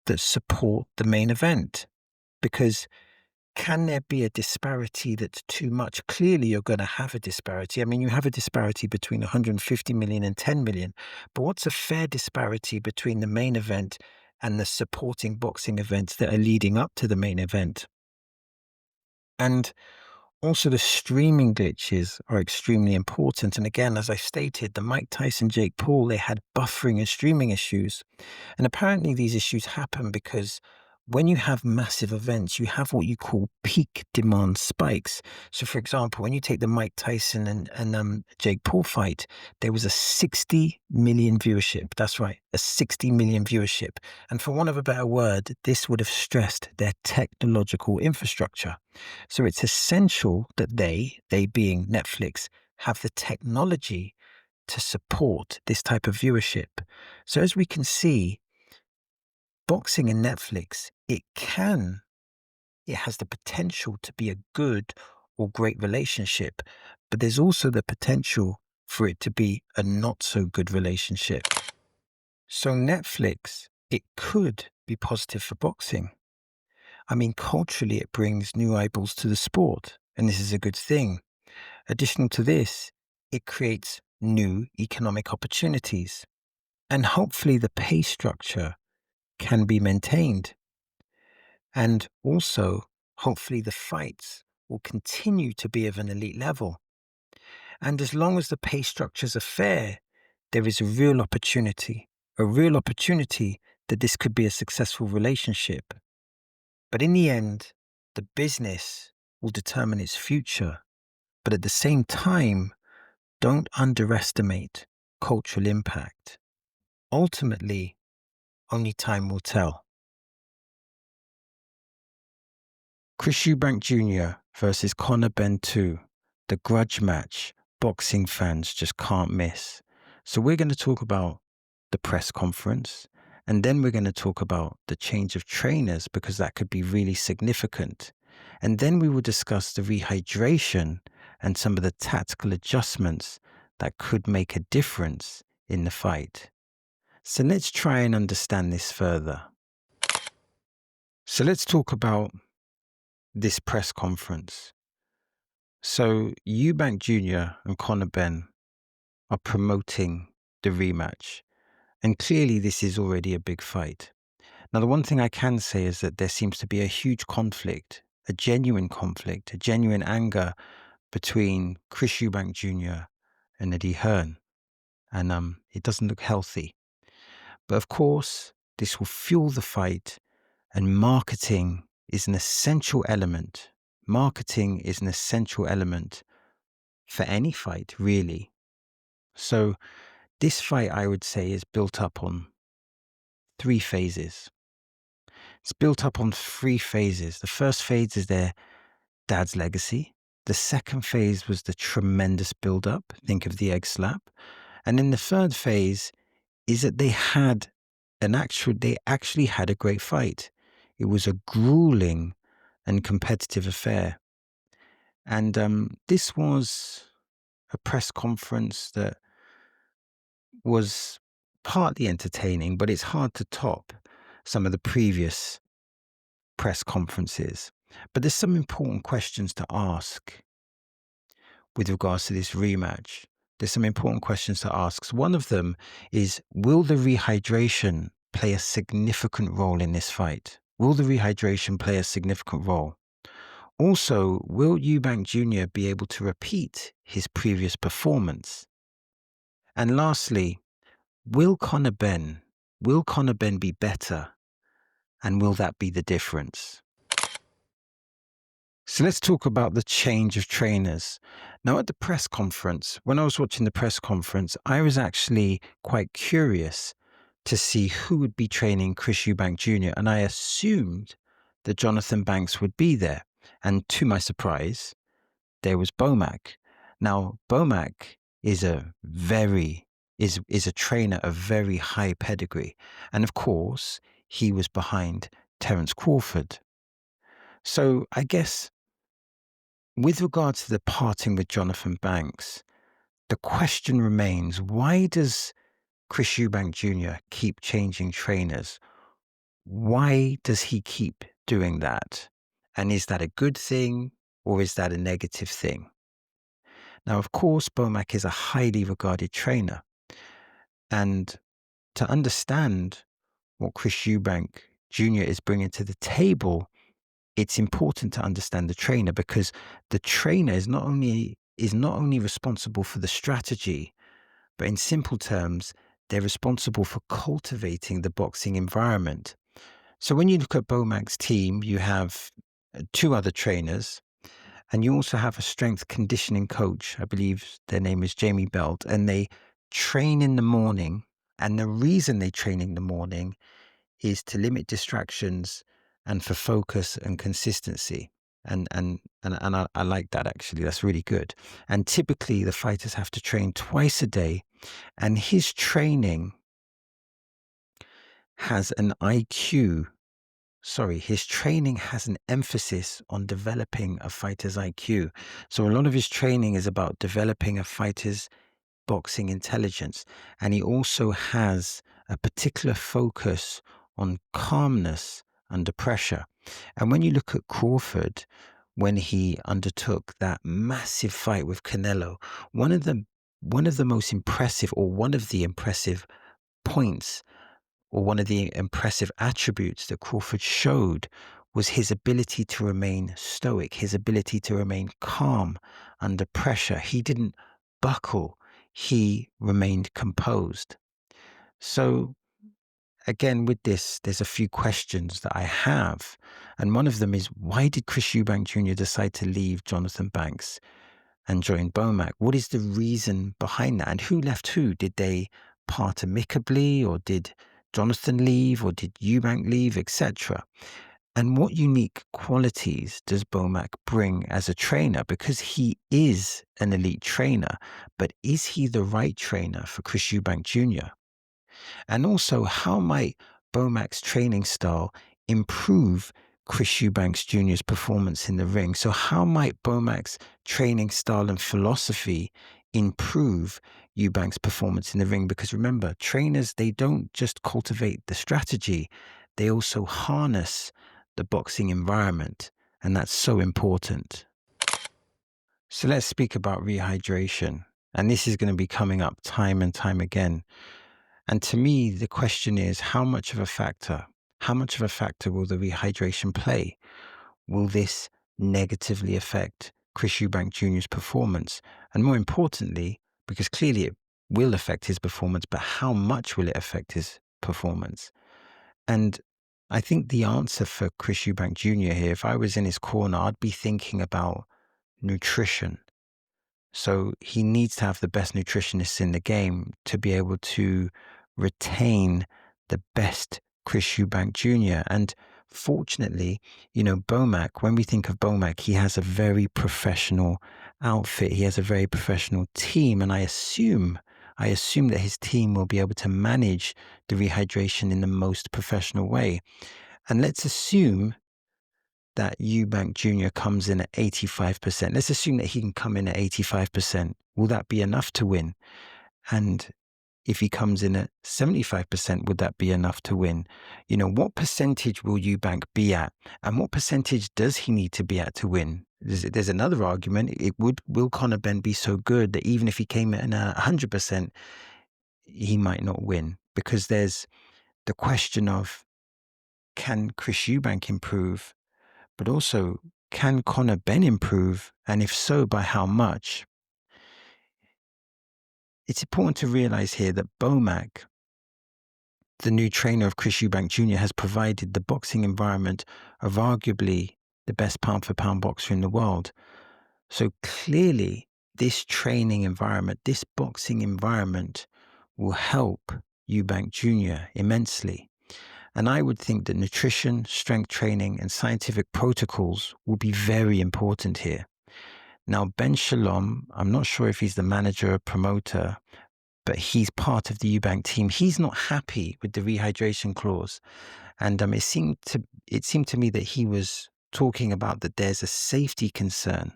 that support the main event? Because can there be a disparity that's too much? Clearly, you're going to have a disparity. I mean, you have a disparity between 150 million and 10 million, but what's a fair disparity between the main event and the supporting boxing events that are leading up to the main event? And also, the streaming glitches are extremely important. And again, as I stated, the Mike Tyson, Jake Paul, they had buffering and streaming issues. And apparently these issues happen because when you have massive events, you have what you call peak demand spikes. So for example, when you take the Mike Tyson and Jake Paul fight, there was a 60 million viewership. That's right, a 60 million viewership. And for want of a better word, this would have stressed their technological infrastructure. So it's essential that they being Netflix, have the technology to support this type of viewership. So as we can see, boxing and Netflix, it has the potential to be a good or great relationship, but there's also the potential for it to be a not so good relationship. So Netflix, it could be positive for boxing. I mean, culturally, it brings new eyeballs to the sport, and this is a good thing. Additional to this, it creates new economic opportunities, and hopefully the pay structure can be maintained. And also, hopefully the fights will continue to be of an elite level. And as long as the pay structures are fair, there is a real opportunity that this could be a successful relationship. But in the end, the business will determine its future. But at the same time, don't underestimate cultural impact. Ultimately, only time will tell. Chris Eubank Jr. versus Conor Benn 2, the grudge match boxing fans just can't miss. So we're going to talk about the press conference, and then we're going to talk about the change of trainers because that could be really significant. And then we will discuss the rehydration and some of the tactical adjustments that could make a difference in the fight. So let's try and understand this further. So let's talk about this press conference. So Eubank Jr. and Conor Benn are promoting the rematch. And clearly this is already a big fight. Now, the one thing I can say is that there seems to be a huge conflict, a genuine conflict, a genuine anger between Chris Eubank Jr. and Eddie Hearn. And it doesn't look healthy. But of course, this will fuel the fight, and marketing is an essential element. Marketing is an essential element for any fight, really. So this fight, I would say, is built up on 3 phases. It's built up on 3 phases. The first phase is their dad's legacy. The second phase was the tremendous build-up. Think of the egg slap. And then the third phase is that they actually had a great fight. It was a grueling and competitive affair. And this was a press conference that was partly entertaining, but it's hard to top some of the previous press conferences. But there's some important questions to ask with regards to this rematch. There's some important questions to ask. So one of them is, will the rehydration play a significant role in this fight? Will the rehydration play a significant role? Also, will Eubank Jr. be able to repeat his previous performance? And lastly, will Conor Benn be better? And will that be the difference? So let's talk about the change of trainers. Now, at the press conference, when I was watching the press conference, I was actually quite curious to see who would be training Chris Eubank Jr. And I assumed that Jonathan Banks would be there. And to my surprise, there was Bomac. Now, Bomac is a trainer of very high pedigree. And of course, he was behind Terence Crawford. So I guess with regard to the parting with Jonathan Banks, the question remains, why does Chris Eubank Jr. keep changing trainers? Why does he keep doing that? And is that a good thing or is that a negative thing? Now, of course, Bomac is a highly regarded trainer. And to understand what Chris Eubank Jr. is bringing to the table, it's important to understand the trainer, because the trainer is not only responsible for the strategy, but in simple terms, they're responsible for cultivating the boxing environment. So when you look at Bomac's team, you have two other trainers, and you also have a strength conditioning coach. I believe their name is Jamie Belt, and they train in the morning. And the reason they train in the morning is to limit distractions and for focus and consistency. And I like that, actually. That's really good. And typically the fighters have to train twice a day, and his training has an his training has an emphasis on developing a fighter's IQ. So a lot of his training is about developing a fighter's boxing intelligence. And he also has a particular focus on calmness under pressure. And when you look at Crawford, when he undertook that massive fight with Canelo, one of the most impressive, or one of the impressive points, or one of the impressive attributes that Crawford showed, was his ability to remain stoic, his ability to remain calm under pressure. He didn't buckle, he remained composed. So again, with this, there's a few questions that I have. And one of them is, why did Chris Eubank Jr. decide to leave Jonathan Banks and join Bomac? What is the reason behind that? And who left who? Did they part amicably, or did Jonathan leave, or did Eubank leave, etc.? And what unique qualities does Bomac bring as a trainer? Because he is an elite trainer, but is he the right trainer for Chris Eubank Jr.? And also, how might Bomac's training style improve Chris Eubank Jr.'s performance in the ring? So how might Bomac's training style and philosophy improve Eubank's performance in the ring? Because remember, trainers, they don't just cultivate the strategy, they also harness the boxing environment. And that's so important. So let's speak about rehydration. And this is going to be coming up time and time again. And to me, the question is, how much of a factor will the rehydration play? Will this negatively affect Chris Eubank Jr.'s performance? And more importantly, because clearly it will affect his performance, but how much will it affect his performance? And I think the answer for Chris Eubank Jr. here, if I was in his corner, I'd be thinking about nutrition. So he needs to have the best nutritionists in the game to be able to retain the best Chris Eubank Jr. And fortunately, Bomac, when we think of Bomac, he has a very professional outfit. He has a very professional team. And I assume that his team will be able to manage the rehydration in the most professional way. And let's assume that Eubank Jr. comes in at 85%. Let's assume that he can come in at 85%. Will that be enough to win? And if he comes in at 75%, would that be enough to win? What percentage will Eubank be at? And what percentage does he need to be at to win? There's another argument. Will Conor Benn be so good that even if he came in at 100%, he might not win? Because there's the question of, can Chris Eubank improve? But also, can Conor Benn improve? And if so, by how much? It's important to realize here that Bomac, the new trainer of Chris Eubank Jr., has provided the boxing environment of arguably the best pound-for-pound boxer in the world. So clearly, this training environment, this boxing environment, will help Eubank Jr. immensely. And I would think that nutrition, strength training, and scientific protocols will be very important here. Now, Ben Shalom, I'm not sure if he's the manager or promoter, but he's part of the Eubank team. He's not happy with the rehydration clause. And it seemed to me that he was talking about that there's a safety concern.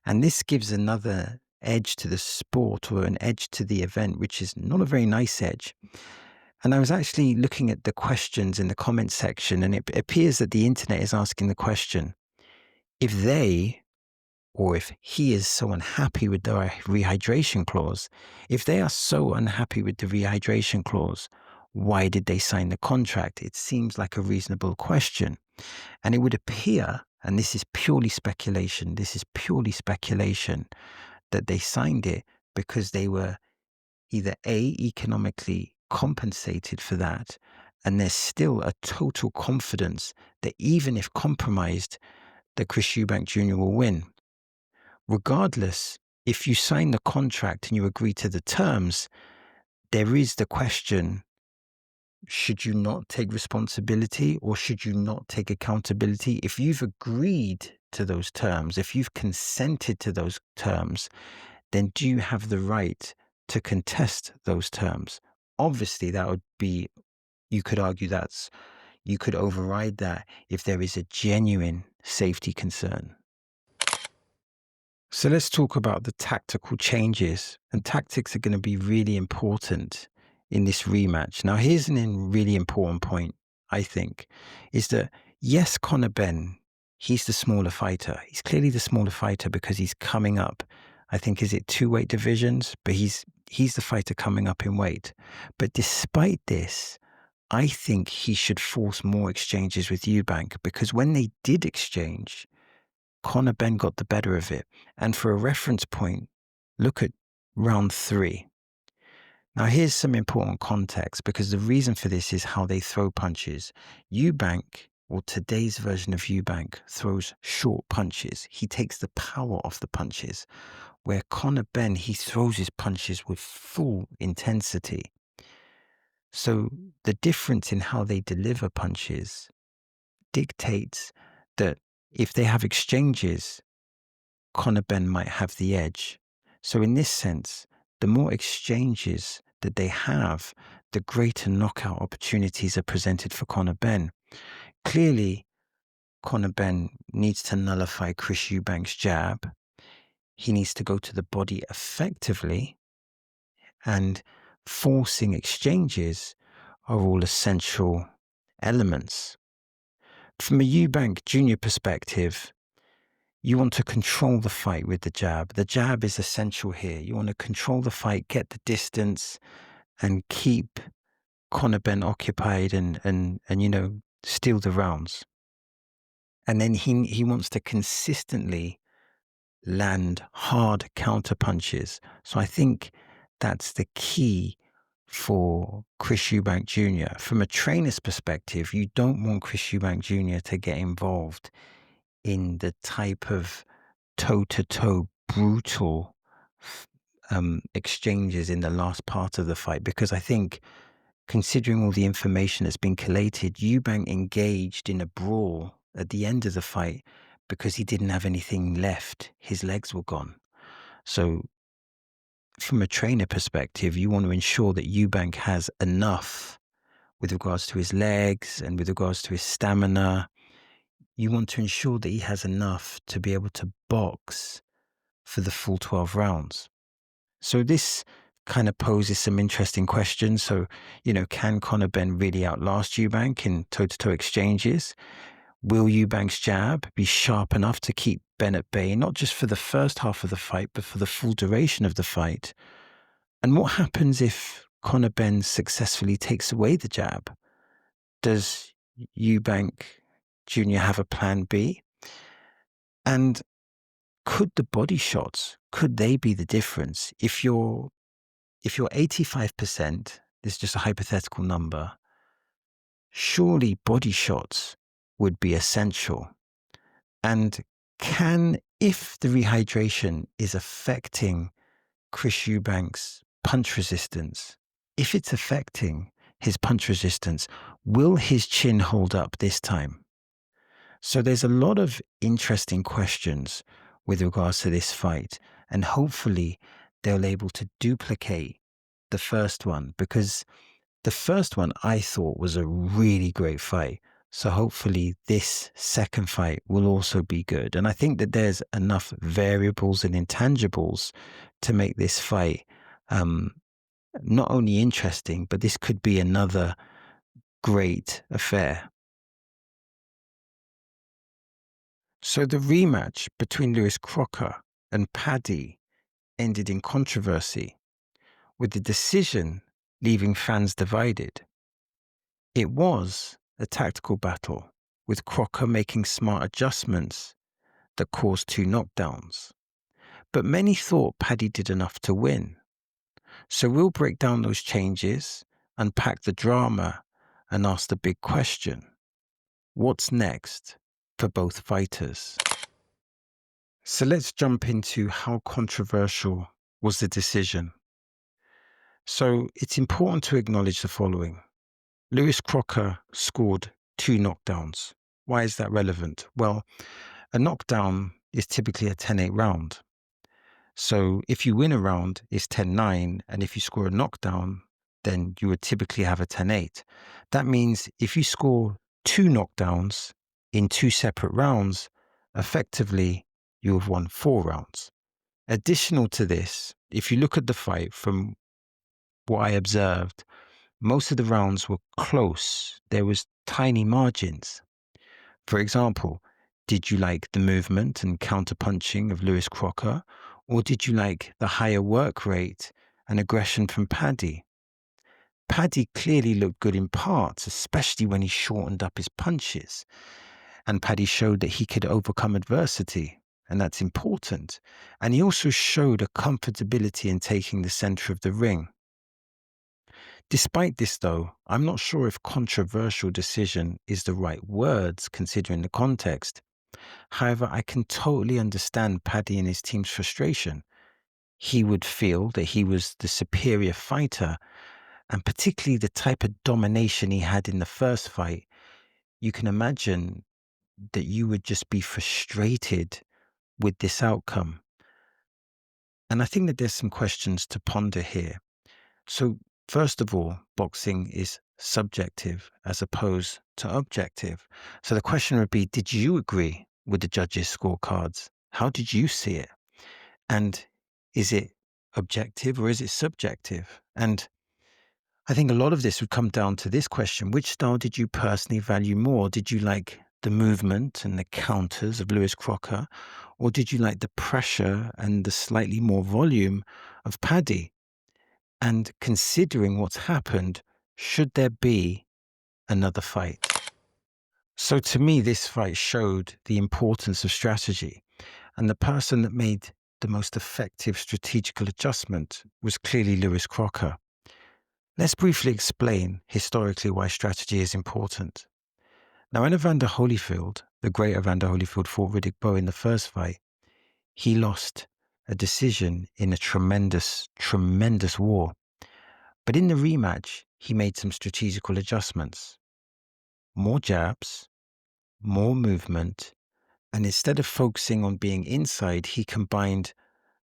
And this gives another edge to the sport, or an edge to the event, which is not a very nice edge. And I was actually looking at the questions in the comment section, and it appears that the internet is asking the question, if they, or if he is so unhappy with the rehydration clause, if they are so unhappy with the rehydration clause, why did they sign the contract? It seems like a reasonable question. And it would appear, and this is purely speculation, that they signed it because they were either A, economically compensated for that, and there's still a total confidence that even if compromised, that Chris Eubank Jr. will win. Regardless, if you sign the contract and you agree to the terms, there is the question, should you not take responsibility, or should you not take accountability? If you've agreed to those terms, if you've consented to those terms, then do you have the right to contest those terms? Obviously, that would be, you could argue you could override that if there is a genuine safety concern. So let's talk about the tactical changes, and tactics are going to be really important in this rematch. Now, here's a really important point, I think, is that yes, Conor Benn, he's the smaller fighter. He's clearly the smaller fighter because he's coming up, I think, is it 2 weight divisions? But he's the fighter coming up in weight. But despite this, I think he should force more exchanges with Eubank, because when they did exchange, Conor Benn got the better of it. And for a reference point, look at round 3. Now, here's some important context, because the reason for this is how they throw punches. Eubank, or today's version of Eubank, throws short punches. He takes the power off the punches, where Conor Benn, he throws his punches with full intensity. So the difference in how they deliver punches dictates that if they have exchanges, Conor Benn might have the edge. So in this sense, the more exchanges that they have, the greater knockout opportunities are presented for Conor Benn. Clearly, Conor Benn needs to nullify Chris Eubank's jab. He needs to go to the body effectively, and forcing exchanges are all essential elements. From a Eubank Jr. perspective, you want to control the fight with the jab. The jab is essential here. You want to control the fight, get the distance, and keep Conor Benn occupied and steal the rounds. And then he wants to consistently land hard counter punches. So I think that's the key for Chris Eubank Jr. From a trainer's perspective, you don't want Chris Eubank Jr. to get involved in the type of toe-to-toe brutal exchanges in the last part of the fight, because I think, considering all the information that's been collated, Eubank engaged in a brawl at the end of the fight because he didn't have anything left. His legs were gone. So from a trainer perspective, you want to ensure that Eubank has enough with regards to his legs and with regards to his stamina. You want to ensure that he has enough to be able to box for the full 12 rounds. So this kind of poses some interesting questions. So, can Conor Benn really outlast Eubank in toe-to-toe exchanges? Will Eubank's jab be sharp enough to keep Benn at bay, not just for the first half of the fight, but for the full duration of the fight? And what happens if Conor Benn successfully takes away the jab? Does Eubank Jr. have a plan B? And could the body shots, could they be the difference? If you're 85%, this is just a hypothetical number, surely body shots would be essential. And if the rehydration is affecting Chris Eubank's punch resistance, if it's affecting his punch resistance, will his chin hold up this time? So there's a lot of interesting questions with regards to this fight, and hopefully they'll able to duplicate the first one, because the first one I thought was a really great fight. So hopefully this second fight will also be good. And I think that there's enough variables and intangibles to make this fight not only interesting, but this could be another great affair. So the rematch between Lewis Crocker and Paddy ended in controversy, with the decision leaving fans divided. It was a tactical battle, with Crocker making smart adjustments that caused 2 knockdowns. But many thought Paddy did enough to win. So we'll break down those changes, unpack the drama, and ask the big question: what's next for both fighters? So let's jump into how controversial was the decision. So it's important to acknowledge the following. Lewis Crocker scored 2 knockdowns. Why is that relevant? Well, a knockdown is typically a 10-8 round. So if you win a round, it's 10-9, and if you score a knockdown, then you would typically have a 10-8. That means if you score 2 knockdowns in 2 separate rounds, effectively you have won 4 rounds. Additional to this, if you look at the fight from what I observed, most of the rounds were close. There was tiny margins. For example, did you like the movement and counterpunching of Lewis Crocker, or did you like the higher work rate and aggression from Paddy? Paddy clearly looked good in parts, especially when he shortened up his punches. And Paddy showed that he could overcome adversity, and that's important. And he also showed a comfortability in taking the center of the ring. Despite this, though, I'm not sure if controversial decision is the right words considering the context. However, I can totally understand Paddy and his team's frustration. He would feel that he was the superior fighter, and particularly the type of domination he had in the first fight. You can imagine that you would just be frustrated with this outcome. And I think that there's some questions to ponder here. So first of all, boxing is subjective as opposed to objective. So the question would be, did you agree with the judges' scorecards? How did you see it? And is it objective or is it subjective? And I think a lot of this would come down to this question: which style did you personally value more? Did you like the movement and the counters of Lewis Crocker, or did you like the pressure and the slightly more volume of Paddy? And considering what's happened, should there be another fight? So to me, this fight showed the importance of strategy, and the person that made the most effective strategical adjustment was clearly Lewis Crocker. Let's briefly explain historically why strategy is important. Now, when Evander Holyfield, the great Evander Holyfield, fought Riddick Bowe in the first fight, he lost a decision in a tremendous, tremendous war. But in the rematch, he made some strategical adjustments. More jabs, more movement, and instead of focusing on being inside, he combined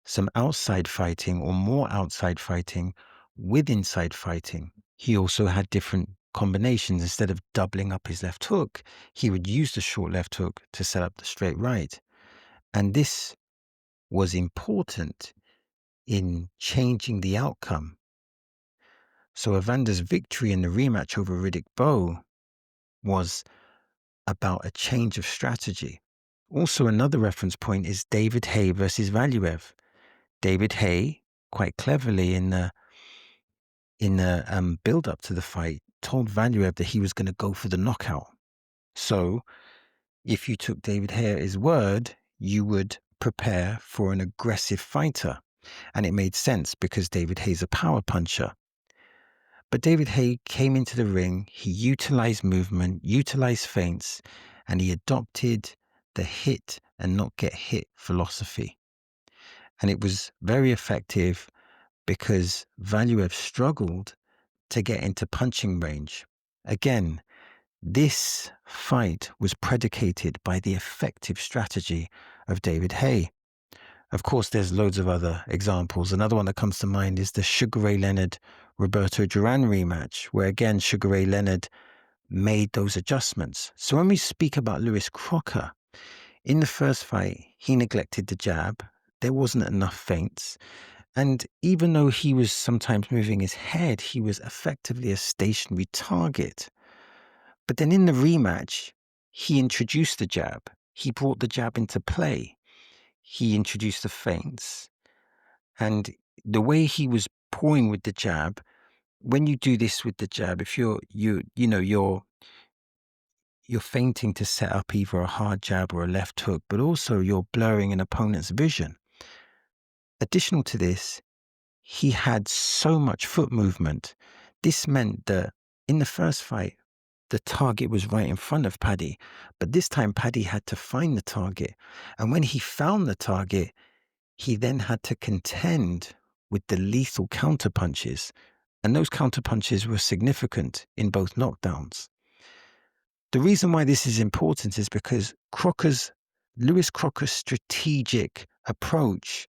some outside fighting or more outside fighting with inside fighting. He also had different combinations. Instead of doubling up his left hook, he would use the short left hook to set up the straight right. And this was important in changing the outcome. So Evander's victory in the rematch over Riddick Bowe was about a change of strategy. Also, another reference point is David Haye versus Valuev. David Haye, quite cleverly in the build-up to the fight, told Valuev that he was going to go for the knockout. So, if you took David Haye at his word, you would prepare for an aggressive fighter. And it made sense because David Haye's a power puncher. But David Haye came into the ring, he utilized movement, utilized feints, and he adopted the hit and not get hit philosophy. And it was very effective because Valuev struggled to get into punching range. Again, this fight was predicated by the effective strategy of David Haye. Of course, there's loads of other examples. Another one that comes to mind is the Sugar Ray Leonard-Roberto Duran rematch, where again, Sugar Ray Leonard made those adjustments. So when we speak about Lewis Crocker, in the first fight, he neglected the jab. There wasn't enough feints. And even though he was sometimes moving his head, he was effectively a stationary target. But then in the rematch, he introduced the jab. He brought the jab into play. He introduced the feints. And the way he was pouring with the jab, when you do this with the jab, if you're feinting to set up either a hard jab or a left hook, but also you're blurring an opponent's vision. Additional to this, he had so much foot movement. This meant that in the first fight, the target was right in front of Paddy, but this time Paddy had to find the target. And when he found the target, he then had to contend with the lethal counterpunches. And those counterpunches were significant in both knockdowns. The reason why this is important is because Lewis Crocker's strategic approach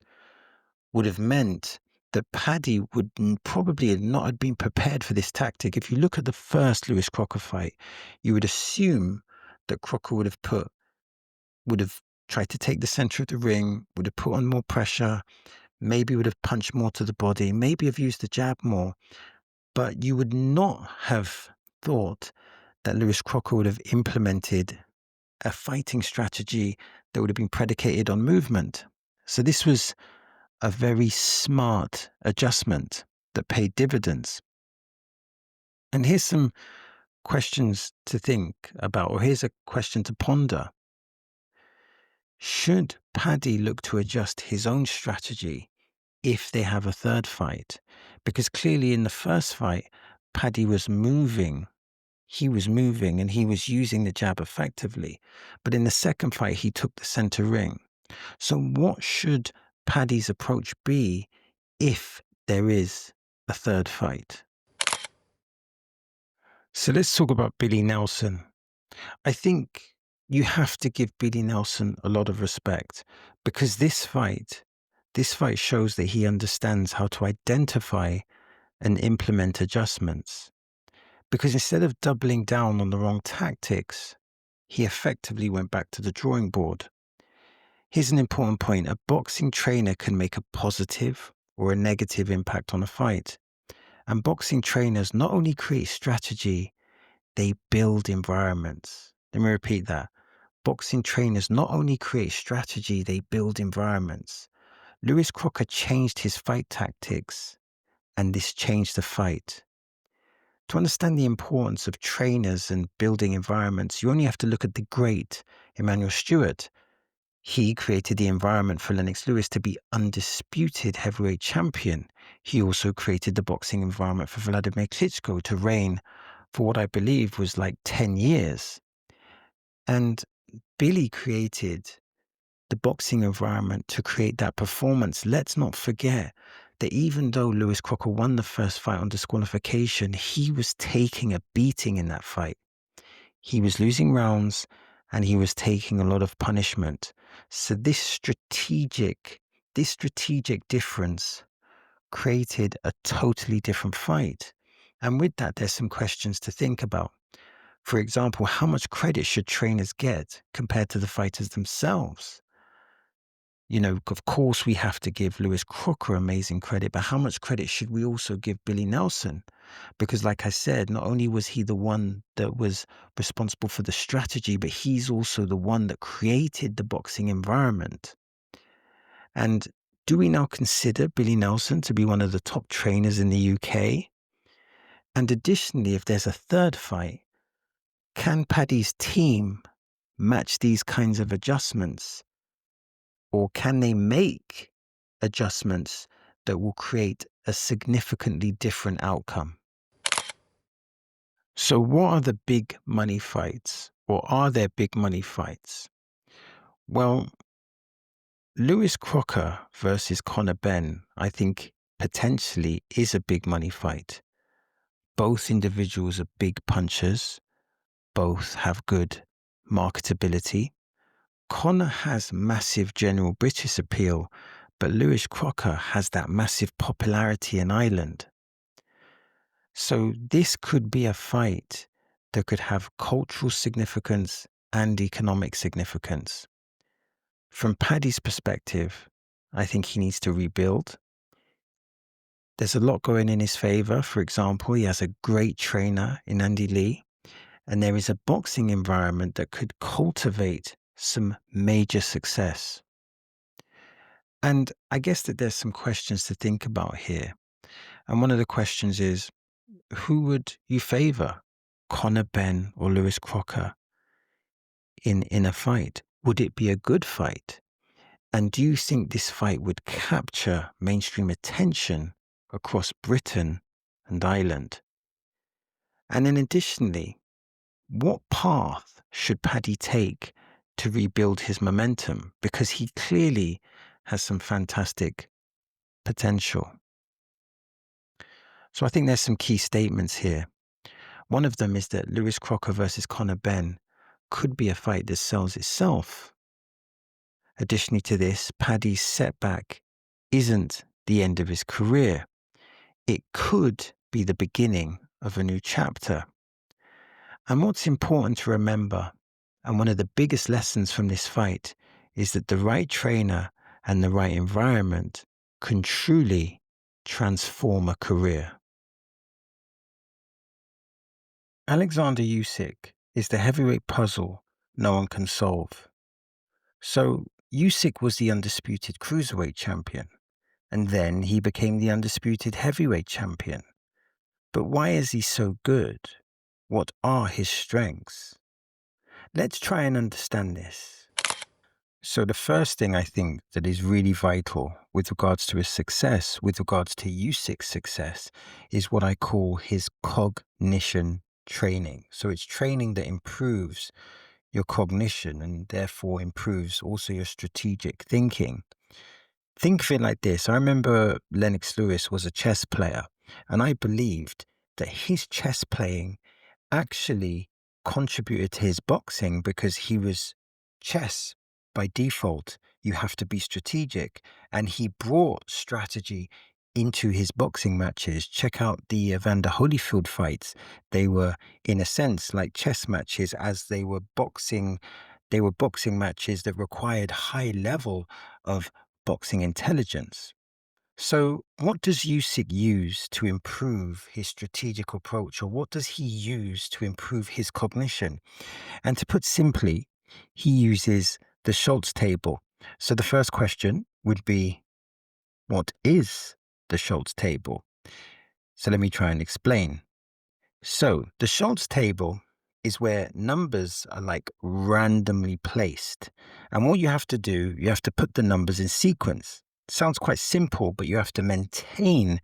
would have meant that Paddy would probably not have been prepared for this tactic. If you look at the first Lewis Crocker fight, you would assume that Crocker would have tried to take the center of the ring, would have put on more pressure, maybe would have punched more to the body, maybe have used the jab more. But you would not have thought that Lewis Crocker would have implemented a fighting strategy that would have been predicated on movement. So this was a very smart adjustment that paid dividends. And here's some questions to think about, or here's a question to ponder. Should Paddy look to adjust his own strategy if they have a third fight? Because clearly in the first fight, Paddy was moving. He was moving and he was using the jab effectively. But in the second fight, he took the center ring. So what should Paddy's approach be if there is a third fight? So let's talk about Billy Nelson. I think you have to give Billy Nelson a lot of respect because this fight shows that he understands how to identify and implement adjustments. Because instead of doubling down on the wrong tactics, he effectively went back to the drawing board. Here's an important point. A boxing trainer can make a positive or a negative impact on a fight. And boxing trainers not only create strategy, they build environments. Let me repeat that. Boxing trainers not only create strategy, they build environments. Lewis Crocker changed his fight tactics, and this changed the fight. To understand the importance of trainers and building environments, you only have to look at the great Emmanuel Stewart. He created the environment for Lennox Lewis to be undisputed heavyweight champion. He also created the boxing environment for Vladimir Klitschko to reign for what I believe was like 10 years. And Billy created the boxing environment to create that performance. Let's not forget that even though Lewis Crocker won the first fight on disqualification, he was taking a beating in that fight. He was losing rounds and he was taking a lot of punishment. So this strategic difference created a totally different fight. And with that, there's some questions to think about. For example, how much credit should trainers get compared to the fighters themselves? You know, of course, we have to give Lewis Crocker amazing credit, but how much credit should we also give Billy Nelson? Because like I said, not only was he the one that was responsible for the strategy, but he's also the one that created the boxing environment. And do we now consider Billy Nelson to be one of the top trainers in the UK? And additionally, if there's a third fight, can Paddy's team match these kinds of adjustments? Or can they make adjustments that will create a significantly different outcome? So what are the big money fights? Or are there big money fights? Well, Lewis Crocker versus Conor Benn, I think potentially is a big money fight. Both individuals are big punchers. Both have good marketability. Conor has massive general British appeal, but Lewis Crocker has that massive popularity in Ireland. So this could be a fight that could have cultural significance and economic significance. From Paddy's perspective, I think he needs to rebuild. There's a lot going in his favor. For example, he has a great trainer in Andy Lee, and there is a boxing environment that could cultivate some major success. And I guess that there's some questions to think about here. And one of the questions is, who would you favor, Conor Benn or Lewis Crocker, in a fight? Would it be a good fight? And do you think this fight would capture mainstream attention across Britain and Ireland? And then additionally, what path should Paddy take to rebuild his momentum? Because he clearly has some fantastic potential. So I think there's some key statements here. One of them is that Lewis Crocker versus Conor Benn could be a fight that sells itself. Additionally to this, Paddy's setback isn't the end of his career. It could be the beginning of a new chapter. And what's important to remember, and one of the biggest lessons from this fight, is that the right trainer and the right environment can truly transform a career. Alexander Usyk is the heavyweight puzzle no one can solve. So Usyk was the undisputed cruiserweight champion, and then he became the undisputed heavyweight champion. But why is he so good? What are his strengths? Let's try and understand this. So the first thing I think that is really vital with regards to his success, with regards to Usyk's success, is what I call his cognition training. So it's training that improves your cognition and therefore improves also your strategic thinking. Think of it like this. I remember Lennox Lewis was a chess player, and I believed that his chess playing actually contributed to his boxing because he was chess by default. You have to be strategic, and he brought strategy into his boxing matches. Check out the Evander Holyfield fights. They were, in a sense, like chess matches, as they were boxing matches that required high level of boxing intelligence. So what does Usyk use to improve his strategic approach, or what does he use to improve his cognition? And to put simply, he uses the Schultz table. So the first question would be, what is the Schultz table? So let me try and explain. So the Schultz table is where numbers are like randomly placed. And what you have to do, you have to put the numbers in sequence. Sounds quite simple, but you have to maintain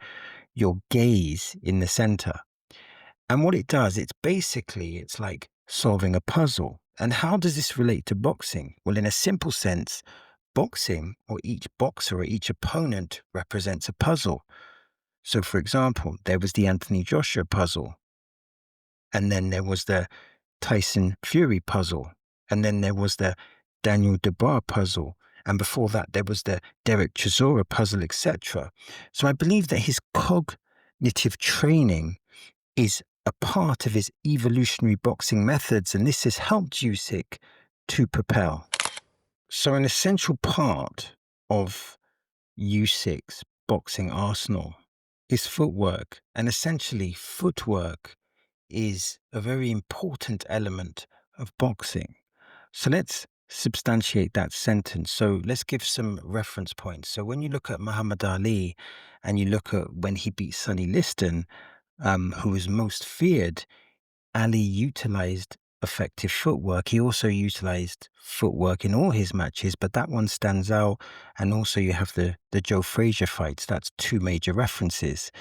your gaze in the center. And what it does, it's like solving a puzzle. And how does this relate to boxing? Well, in a simple sense, boxing, or each boxer or each opponent, represents a puzzle. So for example, there was the Anthony Joshua puzzle. And then there was the Tyson Fury puzzle. And then there was the Daniel Dubois puzzle. And before that, there was the Derek Chisora puzzle, etc. So I believe that his cognitive training is a part of his evolutionary boxing methods, and this has helped Usyk to propel. So an essential part of Usyk's boxing arsenal is footwork, and essentially footwork is a very important element of boxing. So let's substantiate that sentence. So let's give some reference points. So when you look at Muhammad Ali and you look at when he beat Sonny Liston, who was most feared, Ali utilized effective footwork. He also utilized footwork in all his matches, but that one stands out. And also you have the Joe Frazier fights. That's two major references.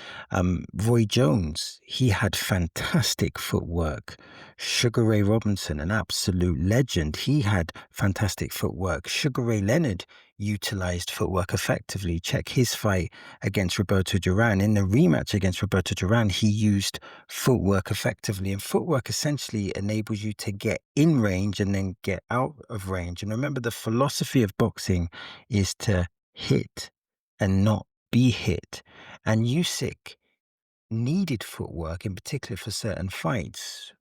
Roy Jones, he had fantastic footwork. Sugar Ray Robinson, an absolute legend, he had fantastic footwork. Sugar Ray Leonard utilized footwork effectively. Check his fight against Roberto Duran. In the rematch against Roberto Duran, he used footwork effectively. And footwork essentially enables you to get in range and then get out of range. And remember, the philosophy of boxing is to hit and not be hit. And Usyk needed footwork, in particular for certain fights.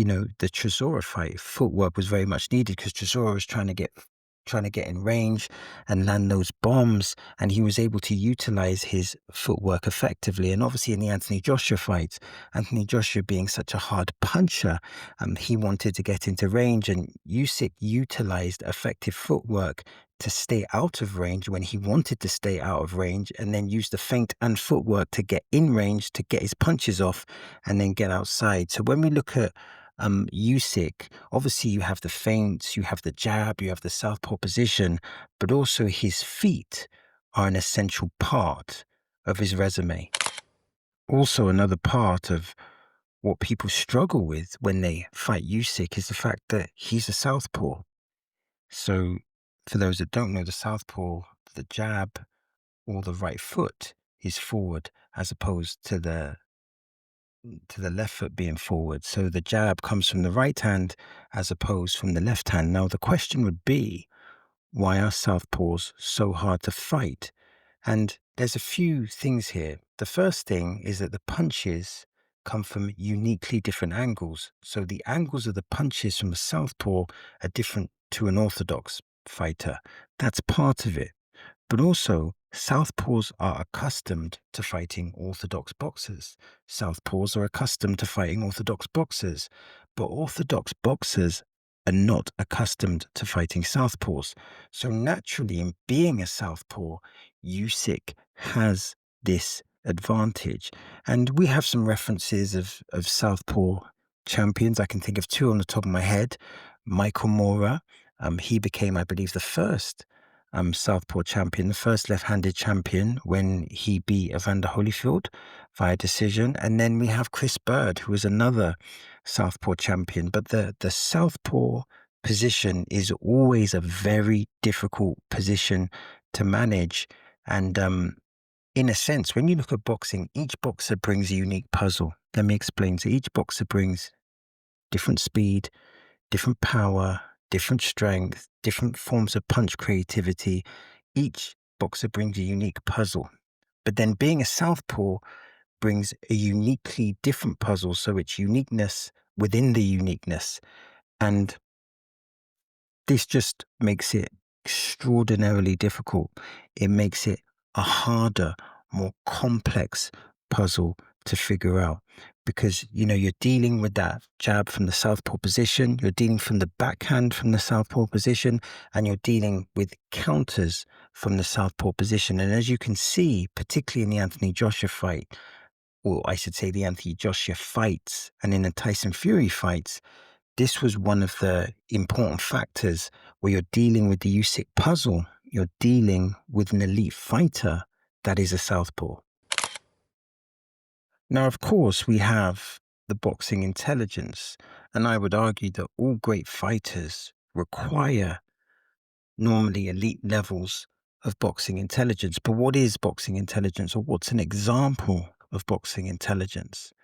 the Chisora fight, footwork was very much needed because Chisora was trying to get in range and land those bombs, and he was able to utilize his footwork effectively. And obviously in the Anthony Joshua fight, Anthony Joshua being such a hard puncher, he wanted to get into range, and Usyk utilized effective footwork to stay out of range when he wanted to stay out of range, and then use the feint and footwork to get in range, to get his punches off, and then get outside. So when we look at Usyk, obviously you have the feints, you have the jab, you have the southpaw position, but also his feet are an essential part of his resume. Also, another part of what people struggle with when they fight Usyk is the fact that he's a southpaw. So for those that don't know, the southpaw, the jab or the right foot is forward as opposed to the left foot being forward. So the jab comes from the right hand as opposed from the left hand. Now the question would be, why are southpaws so hard to fight? And there's a few things here. The first thing is that the punches come from uniquely different angles. So the angles of the punches from a southpaw are different to an orthodox fighter. That's part of it. But also, southpaws are accustomed to fighting orthodox boxers. Southpaws are accustomed to fighting orthodox boxers. But orthodox boxers are not accustomed to fighting southpaws. So naturally, in being a southpaw, Usyk has this advantage. And we have some references of southpaw champions. I can think of two on the top of my head. Michael Moorer, he became, I believe, the first southpaw champion, the first left-handed champion when he beat Evander Holyfield via decision. And then we have Chris Bird, who is another southpaw champion. But the southpaw position is always a very difficult position to manage. And in a sense, when you look at boxing, each boxer brings a unique puzzle. Let me explain. So each boxer brings different speed, different power, different strength, different forms of punch creativity. Each boxer brings a unique puzzle. But then being a southpaw brings a uniquely different puzzle. So it's uniqueness within the uniqueness. And this just makes it extraordinarily difficult. It makes it a harder, more complex puzzle to figure out, because you're dealing with that jab from the southpaw position, you're dealing from the backhand from the southpaw position, and you're dealing with counters from the southpaw position. And as you can see, particularly in the Anthony Joshua fight, or I should say the Anthony Joshua fights and in the Tyson Fury fights, this was one of the important factors where you're dealing with the Usyk puzzle. You're dealing with an elite fighter that is a southpaw. Now, of course, we have the boxing intelligence, and I would argue that all great fighters require normally elite levels of boxing intelligence. But what is boxing intelligence, or what's an example of boxing intelligence?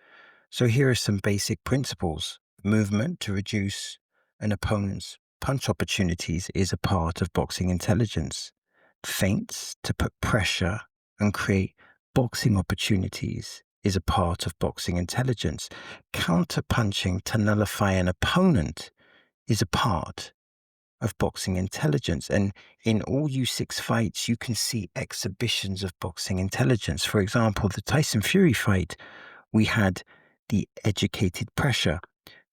So here are some basic principles. Movement to reduce an opponent's punch opportunities is a part of boxing intelligence. Feints to put pressure and create boxing opportunities is a part of boxing intelligence. Counter punching to nullify an opponent is a part of boxing intelligence. And in all Usyk's fights, you can see exhibitions of boxing intelligence. For example, the Tyson Fury fight, we had the educated pressure.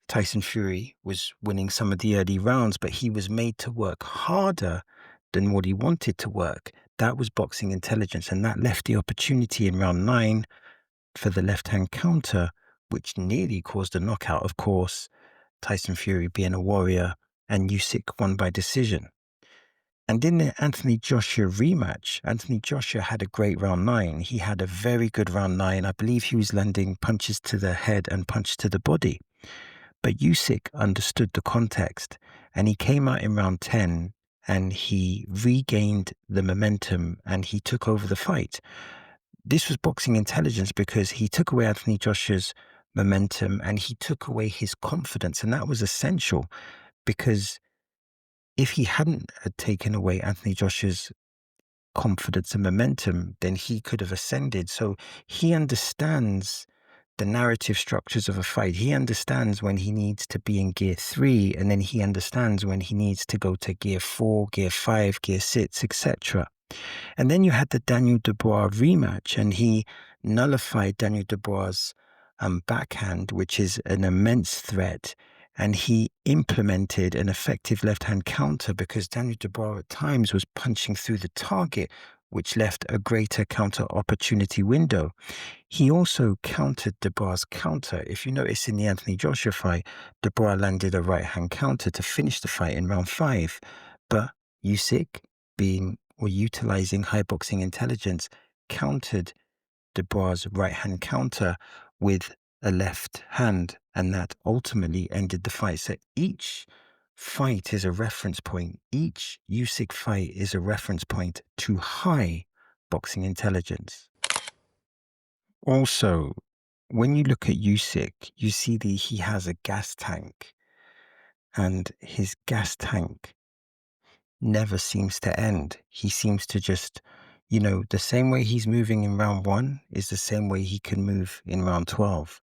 Tyson Fury was winning some of the early rounds, but he was made to work harder than what he wanted to work. That was boxing intelligence, and that left the opportunity in round 9 for the left-hand counter, which nearly caused a knockout, of course, Tyson Fury being a warrior, and Usyk won by decision. And in the Anthony Joshua rematch, Anthony Joshua had a great round 9. He had a very good round 9. I believe he was landing punches to the head and punches to the body. But Usyk understood the context, and he came out in round 10 and he regained the momentum and he took over the fight. This was boxing intelligence because he took away Anthony Joshua's momentum and he took away his confidence. And that was essential, because if he hadn't taken away Anthony Joshua's confidence and momentum, then he could have ascended. So he understands the narrative structures of a fight. He understands when he needs to be in gear 3, and then he understands when he needs to go to gear 4, gear 5, gear 6, etc. And then you had the Daniel Dubois rematch, and he nullified Daniel Dubois' backhand, which is an immense threat. And he implemented an effective left-hand counter because Daniel Dubois at times was punching through the target, which left a greater counter opportunity window. He also countered Dubois' counter. If you notice in the Anthony Joshua fight, Dubois landed a right-hand counter to finish the fight in round 5. But Usyk, utilizing high boxing intelligence, countered Dubois' right-hand counter with a left hand, and that ultimately ended the fight. So each fight is a reference point. Each Usyk fight is a reference point to high boxing intelligence. Also, when you look at Usyk, you see that he has a gas tank, and his gas tank never seems to end. He seems to just, the same way he's moving in round 1 is the same way he can move in round 12.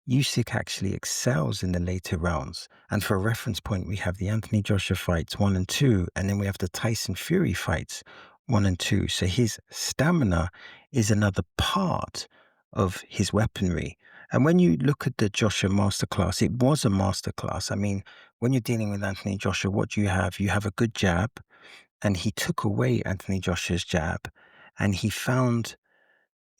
Usyk actually excels in the later rounds. And for a reference point, we have the Anthony Joshua fights 1 and 2, and then we have the Tyson Fury fights 1 and 2. So his stamina is another part of his weaponry. And when you look at the Joshua masterclass, it was a masterclass. I mean, when you're dealing with Anthony Joshua, what do you have? You have a good jab, and he took away Anthony Joshua's jab, and he found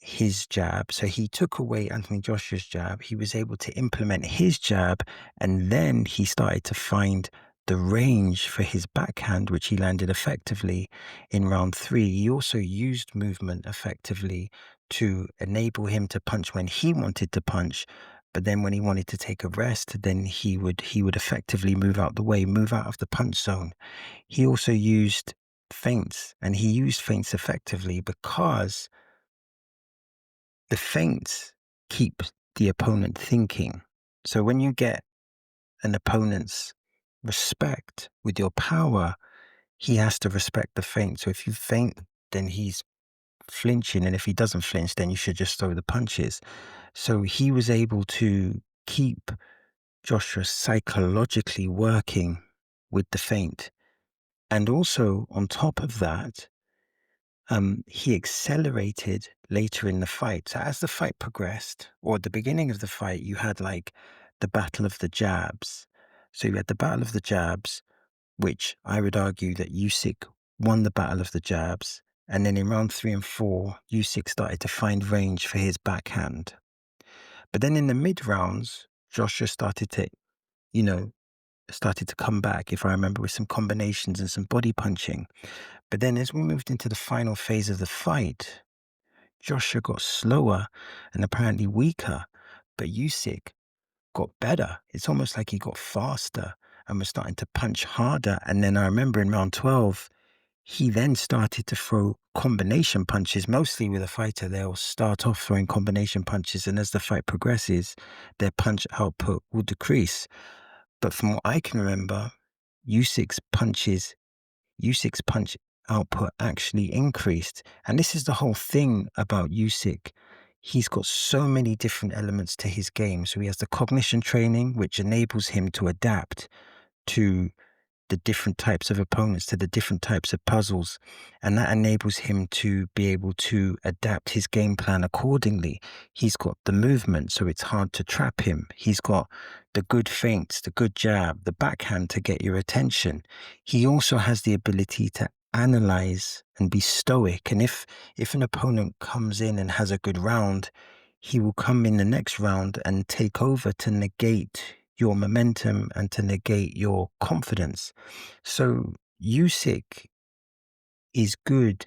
his jab. So he took away Anthony Joshua's jab. He was able to implement his jab, and then he started to find the range for his backhand, which he landed effectively in round 3. He also used movement effectively to enable him to punch when he wanted to punch. But then when he wanted to take a rest, then he would effectively move out the way, move out of the punch zone. He also used feints, and he used feints effectively because the feints keep the opponent thinking. So when you get an opponent's respect with your power, he has to respect the feint. So if you feint, then he's flinching. And if he doesn't flinch, then you should just throw the punches. So he was able to keep Joshua psychologically working with the feint. And also on top of that, he accelerated later in the fight. So as the fight progressed, or at the beginning of the fight, you had like the battle of the jabs. So you had the battle of the jabs, which I would argue that Usyk won the battle of the jabs. And then in round 3 and 4, Usyk started to find range for his backhand. But then in the mid rounds, Joshua started to come back, if I remember, with some combinations and some body punching. But then as we moved into the final phase of the fight, Joshua got slower and apparently weaker, but Usyk got better. It's almost like he got faster and was starting to punch harder. And then I remember in round 12, he then started to throw combination punches. Mostly with a fighter, they'll start off throwing combination punches, and as the fight progresses, their punch output will decrease. But from what I can remember, Usyk's punch output actually increased. And this is the whole thing about Usyk. He's got so many different elements to his game. So he has the cognition training, which enables him to adapt to the different types of opponents, to the different types of puzzles. And that enables him to be able to adapt his game plan accordingly. He's got the movement, so it's hard to trap him. He's got the good feints, the good jab, the backhand to get your attention. He also has the ability to analyze and be stoic. And if an opponent comes in and has a good round, he will come in the next round and take over to negate your momentum and to negate your confidence. So Usyk is good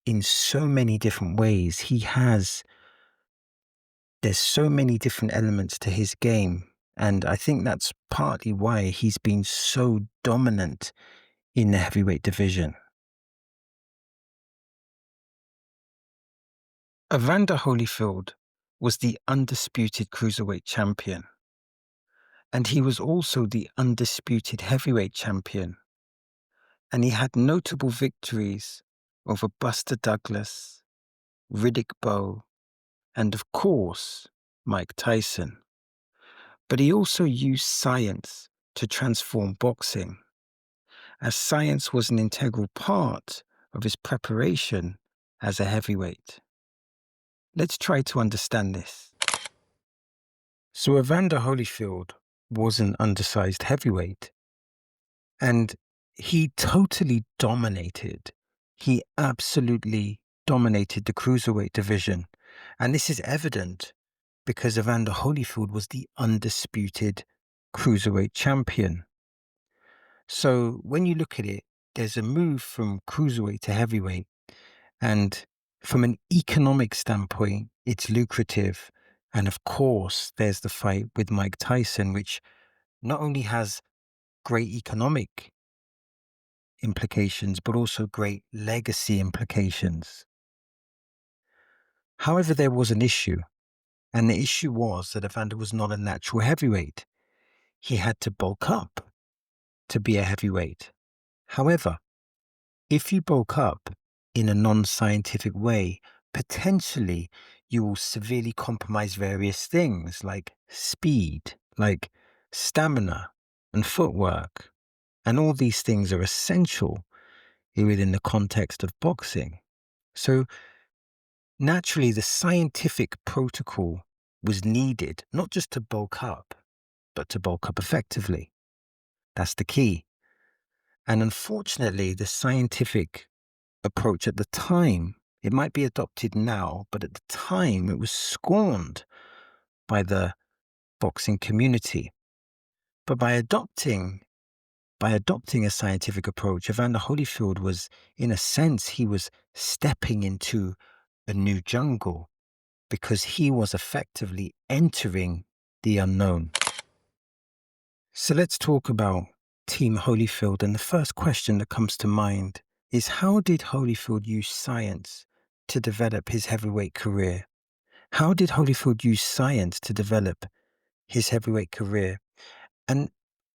in so many different ways. There's so many different elements to his game. And I think that's partly why he's been so dominant in the heavyweight division. Evander Holyfield was the undisputed cruiserweight champion. And he was also the undisputed heavyweight champion. And he had notable victories over Buster Douglas, Riddick Bowe, and of course, Mike Tyson. But he also used science to transform boxing, as science was an integral part of his preparation as a heavyweight. Let's try to understand this. So Evander Holyfield was an undersized heavyweight, and he totally dominated. He absolutely dominated the cruiserweight division. And this is evident because Evander Holyfield was the undisputed cruiserweight champion. So when you look at it, there's a move from cruiserweight to heavyweight. And from an economic standpoint, it's lucrative. And of course, there's the fight with Mike Tyson, which not only has great economic implications, but also great legacy implications. However, there was an issue. And the issue was that Evander was not a natural heavyweight. He had to bulk up to be a heavyweight. However, if you bulk up in a non-scientific way, potentially you will severely compromise various things like speed, like stamina and footwork. And all these things are essential within the context of boxing. So naturally, the scientific protocol was needed, not just to bulk up, but to bulk up effectively. That's the key. And unfortunately, the scientific approach at the time, it might be adopted now, but at the time it was scorned by the boxing community. But by adopting a scientific approach, Evander Holyfield was, in a sense, he was stepping into a new jungle because he was effectively entering the unknown. So let's talk about Team Holyfield. And the first question that comes to mind is, how did Holyfield use science to develop his heavyweight career? How did Holyfield use science to develop his heavyweight career? And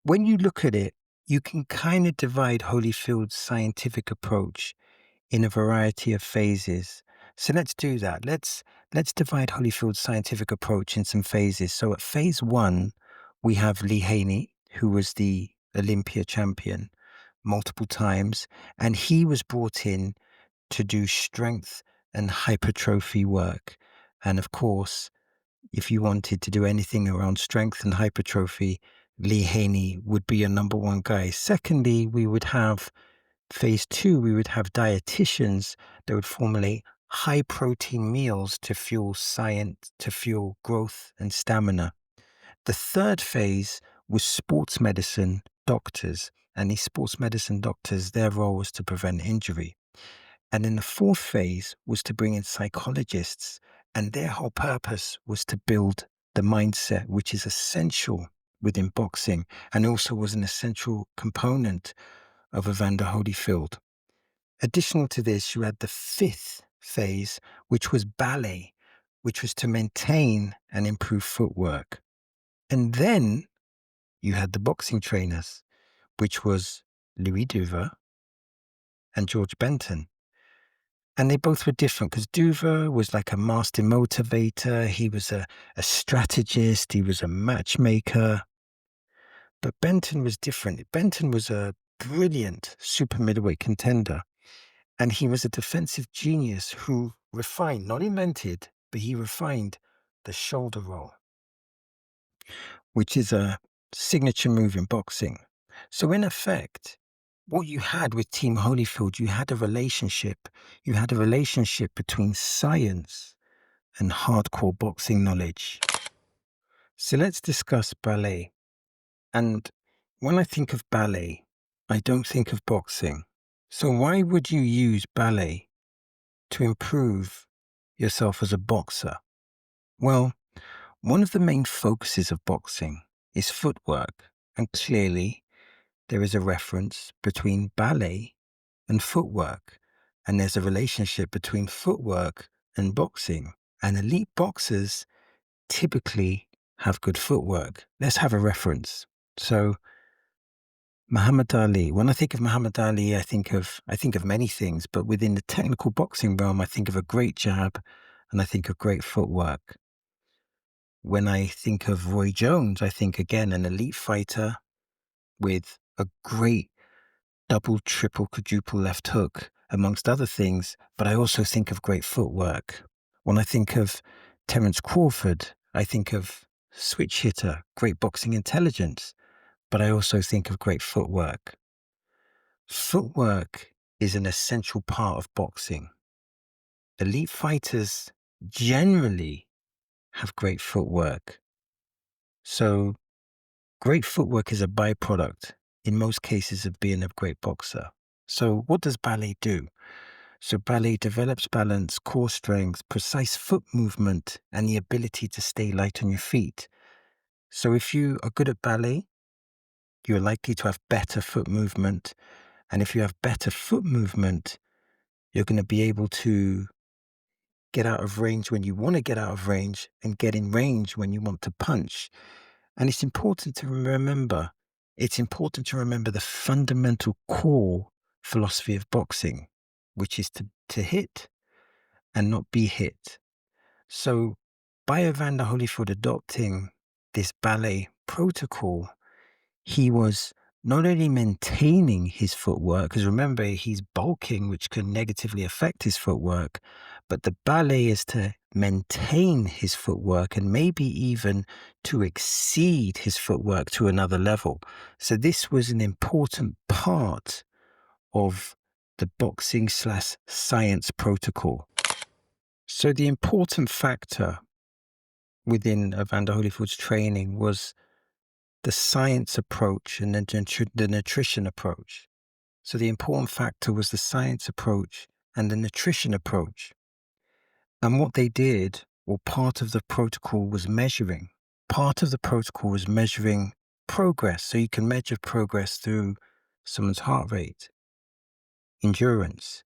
when you look at it, you can kind of divide Holyfield's scientific approach in a variety of phases. So let's do that. Let's divide Holyfield's scientific approach in some phases. So at phase 1, we have Lee Haney, who was the Olympia champion multiple times, and he was brought in to do strength and hypertrophy work. And of course, if you wanted to do anything around strength and hypertrophy, Lee Haney would be your number one guy. Secondly, we would have phase 2, we would have dietitians that would formulate high protein meals to fuel science, to fuel growth and stamina. The third phase was sports medicine doctors, and these sports medicine doctors, their role was to prevent injury. And then the fourth phase was to bring in psychologists, and their whole purpose was to build the mindset, which is essential within boxing and also was an essential component of Evander Holyfield. Additional to this, you had the fifth phase, which was ballet, which was to maintain and improve footwork. And then you had the boxing trainers, which was Louis Duva and George Benton. And they both were different because Duva was like a master motivator. He was a strategist. He was a matchmaker. But Benton was different. Benton was a brilliant super middleweight contender. And he was a defensive genius who refined, not invented, but he refined the shoulder roll, which is a signature move in boxing. So in effect, what you had with Team Holyfield, you had a relationship. You had a relationship between science and hardcore boxing knowledge. So let's discuss ballet. And when I think of ballet, I don't think of boxing. So why would you use ballet to improve yourself as a boxer? Well, one of the main focuses of boxing is footwork. And clearly, there is a reference between ballet and footwork. And there's a relationship between footwork and boxing. And elite boxers typically have good footwork. Let's have a reference. So, Muhammad Ali. When I think of Muhammad Ali, I think of many things, but within the technical boxing realm, I think of a great jab and I think of great footwork. When I think of Roy Jones, I think again an elite fighter with a great double, triple, quadruple left hook, amongst other things, but I also think of great footwork. When I think of Terence Crawford, I think of switch hitter, great boxing intelligence, but I also think of great footwork. Footwork is an essential part of boxing. Elite fighters generally have great footwork. So great footwork is a byproduct in most cases of being a great boxer. So what does ballet do? So ballet develops balance, core strength, precise foot movement, and the ability to stay light on your feet. So if you are good at ballet, you're likely to have better foot movement. And if you have better foot movement, you're going to be able to get out of range when you want to get out of range and get in range when you want to punch. And it's important to remember the fundamental core philosophy of boxing, which is to hit and not be hit. So by Evander Holyfield adopting this ballet protocol, he was not only maintaining his footwork, because remember, he's bulking, which can negatively affect his footwork, but the ballet is to maintain his footwork and maybe even to exceed his footwork to another level. So this was an important part of the boxing / science protocol. So the important factor within Evander Holyfield's training was the science approach and the nutrition approach. So the important factor was the science approach and the nutrition approach. And what they did, or part of the protocol was measuring. Part of the protocol was measuring progress. So you can measure progress through someone's heart rate, endurance,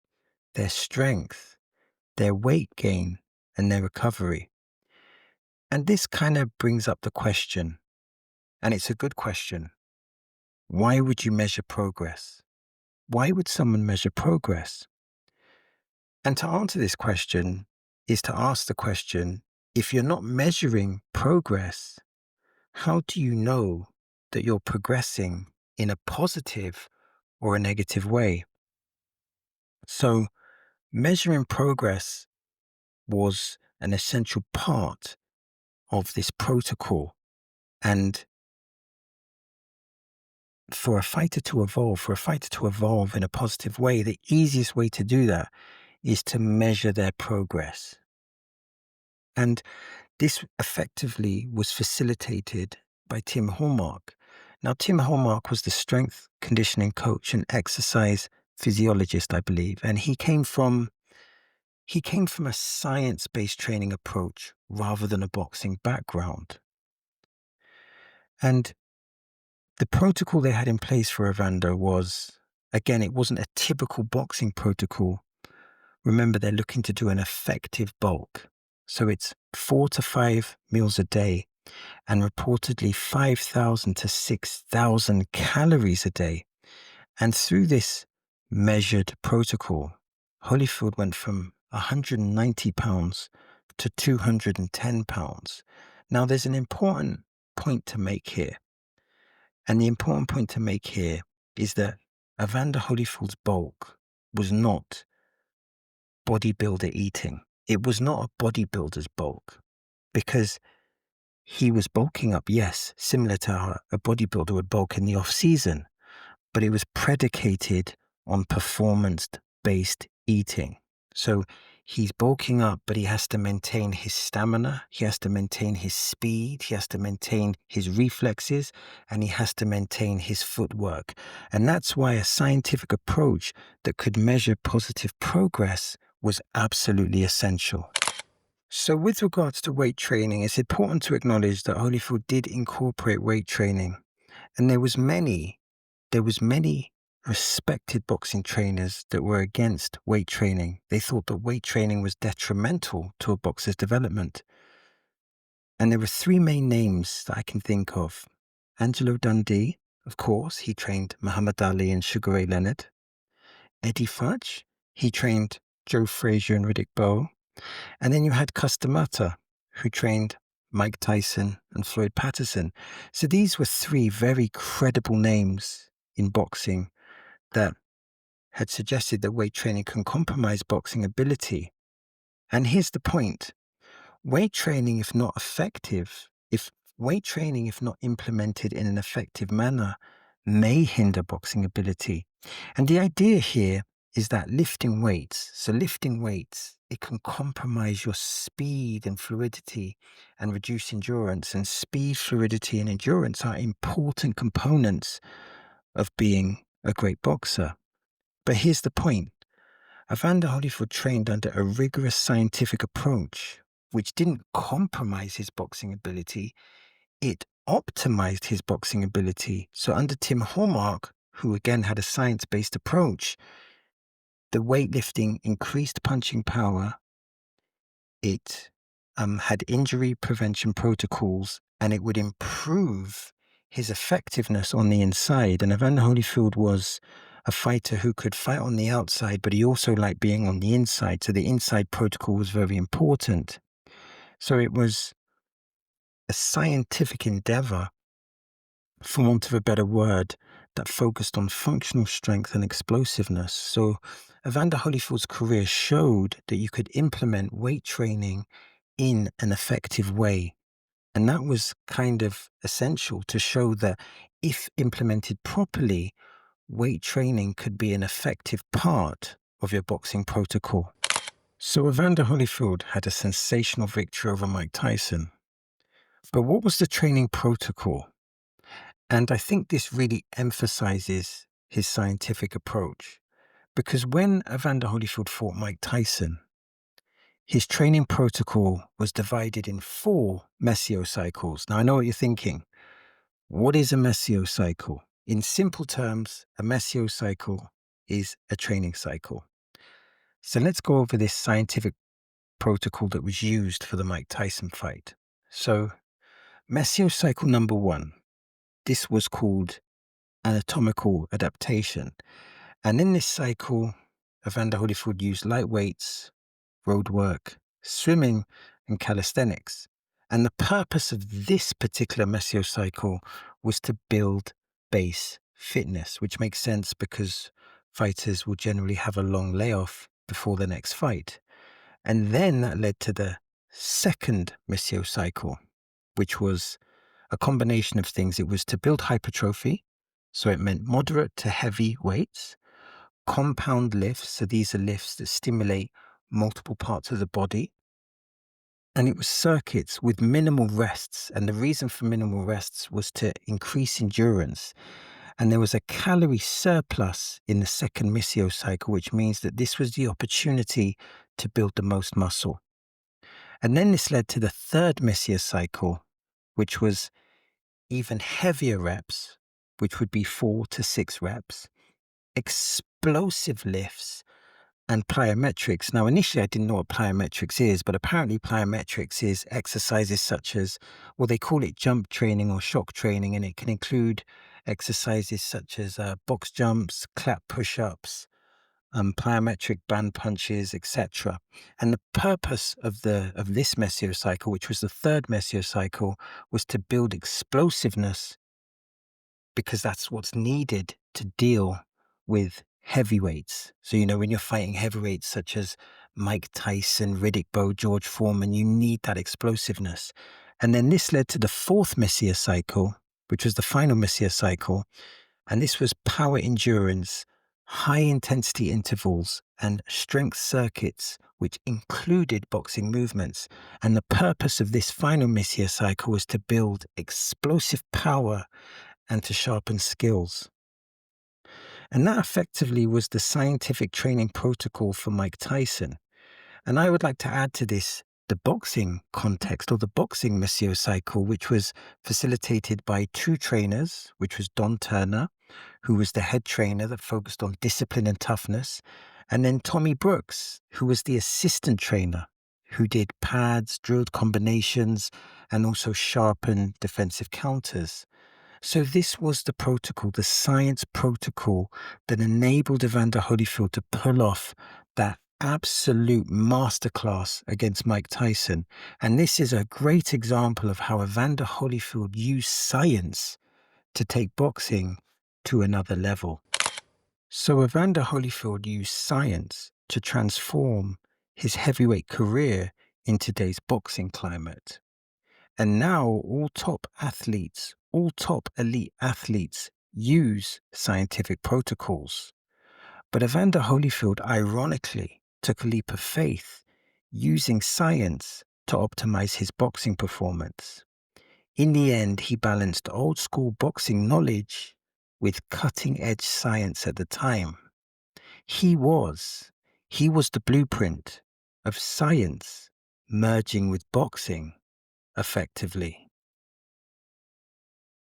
their strength, their weight gain, and their recovery. And this kind of brings up the question, and it's a good question. Why would you measure progress? Why would someone measure progress? And to answer this question is to ask the question, if you're not measuring progress, how do you know that you're progressing in a positive or a negative way? So measuring progress was an essential part of this protocol. And for a fighter to evolve in a positive way, the easiest way to do that is to measure their progress. And this effectively was facilitated by Tim Hallmark. Now, Tim Hallmark was the strength conditioning coach and exercise physiologist, I believe, and he came from a science-based training approach rather than a boxing background. And the protocol they had in place for Evander was, again, it wasn't a typical boxing protocol. Remember, they're looking to do an effective bulk. So it's 4 to 5 meals a day and reportedly 5,000 to 6,000 calories a day. And through this measured protocol, Holyfield went from 190 pounds to 210 pounds. Now, there's an important point to make here. And the important point to make here is that Evander Holyfield's bulk was not bodybuilder eating. It was not a bodybuilder's bulk, because he was bulking up, yes, similar to how a bodybuilder would bulk in the off season, but it was predicated on performance-based eating. So he's bulking up, but he has to maintain his stamina, he has to maintain his speed, he has to maintain his reflexes, and he has to maintain his footwork. And that's why a scientific approach that could measure positive progress was absolutely essential. So with regards to weight training, it's important to acknowledge that Holyfield did incorporate weight training, and there was many respected boxing trainers that were against weight training. They thought that weight training was detrimental to a boxer's development. And there were 3 main names that I can think of. Angelo Dundee, of course, he trained Muhammad Ali and Sugar Ray Leonard. Eddie Futch, he trained Joe Frazier and Riddick Bowe. And then you had Cus D'Amato, who trained Mike Tyson, and Floyd Patterson. So these were three very credible names in boxing that had suggested that weight training can compromise boxing ability. And here's the point. Weight training, if not implemented in an effective manner, may hinder boxing ability. And the idea here is that lifting weights, it can compromise your speed and fluidity and reduce endurance. And speed, fluidity, and endurance are important components of being a great boxer. But here's the point. Evander Holyfield trained under a rigorous scientific approach, which didn't compromise his boxing ability, it optimized his boxing ability. So under Tim Hallmark, who again had a science-based approach, the weightlifting increased punching power, it had injury prevention protocols, and it would improve his effectiveness on the inside. And Evander Holyfield was a fighter who could fight on the outside, but he also liked being on the inside. So the inside protocol was very important. So it was a scientific endeavor, for want of a better word, that focused on functional strength and explosiveness. So Evander Holyfield's career showed that you could implement weight training in an effective way. And that was kind of essential to show that if implemented properly, weight training could be an effective part of your boxing protocol. So Evander Holyfield had a sensational victory over Mike Tyson. But what was the training protocol? And I think this really emphasizes his scientific approach. Because when Evander Holyfield fought Mike Tyson, his training protocol was divided in 4 mesiocycles. Now, I know what you're thinking. What is a mesiocycle? In simple terms, a mesiocycle is a training cycle. So let's go over this scientific protocol that was used for the Mike Tyson fight. So mesiocycle number 1, this was called anatomical adaptation. And in this cycle, Evander Holyfield used light weights, road work, swimming, and calisthenics. And the purpose of this particular mesiocycle was to build base fitness, which makes sense because fighters will generally have a long layoff before the next fight. And then that led to the second mesiocycle, which was a combination of things. It was to build hypertrophy, so it meant moderate to heavy weights, compound lifts, so these are lifts that stimulate multiple parts of the body, and it was circuits with minimal rests. And the reason for minimal rests was to increase endurance. And there was a calorie surplus in the second mesiocycle, which means that this was the opportunity to build the most muscle. And then this led to the third mesiocycle, which was even heavier reps, which would be 4 to 6 reps, explosive lifts, and plyometrics. Now, initially, I didn't know what plyometrics is, but apparently plyometrics is exercises such as, well, they call it jump training or shock training, and it can include exercises such as box jumps, clap push-ups, plyometric band punches, etc. And the purpose of this mesiocycle, which was the third mesiocycle, was to build explosiveness, because that's what's needed to deal with heavyweights. So, when you're fighting heavyweights such as Mike Tyson, Riddick Bowe, George Foreman, you need that explosiveness. And then this led to the fourth mesiocycle, which was the final mesiocycle. And this was power endurance, high intensity intervals, and strength circuits, which included boxing movements. And the purpose of this final mesiocycle was to build explosive power and to sharpen skills. And that effectively was the scientific training protocol for Mike Tyson. And I would like to add to this the boxing context, or the boxing mesiocycle, which was facilitated by 2 trainers, which was Don Turner, who was the head trainer that focused on discipline and toughness, and then Tommy Brooks, who was the assistant trainer, who did pads, drilled combinations, and also sharpened defensive counters. So this was the protocol, the science protocol, that enabled Evander Holyfield to pull off that absolute masterclass against Mike Tyson. And this is a great example of how Evander Holyfield used science to take boxing to another level. So Evander Holyfield used science to transform his heavyweight career in today's boxing climate. And now all top elite athletes use scientific protocols. But Evander Holyfield, ironically, took a leap of faith, using science to optimize his boxing performance. In the end, he balanced old school boxing knowledge with cutting edge science at the time. He was the blueprint of science merging with boxing effectively.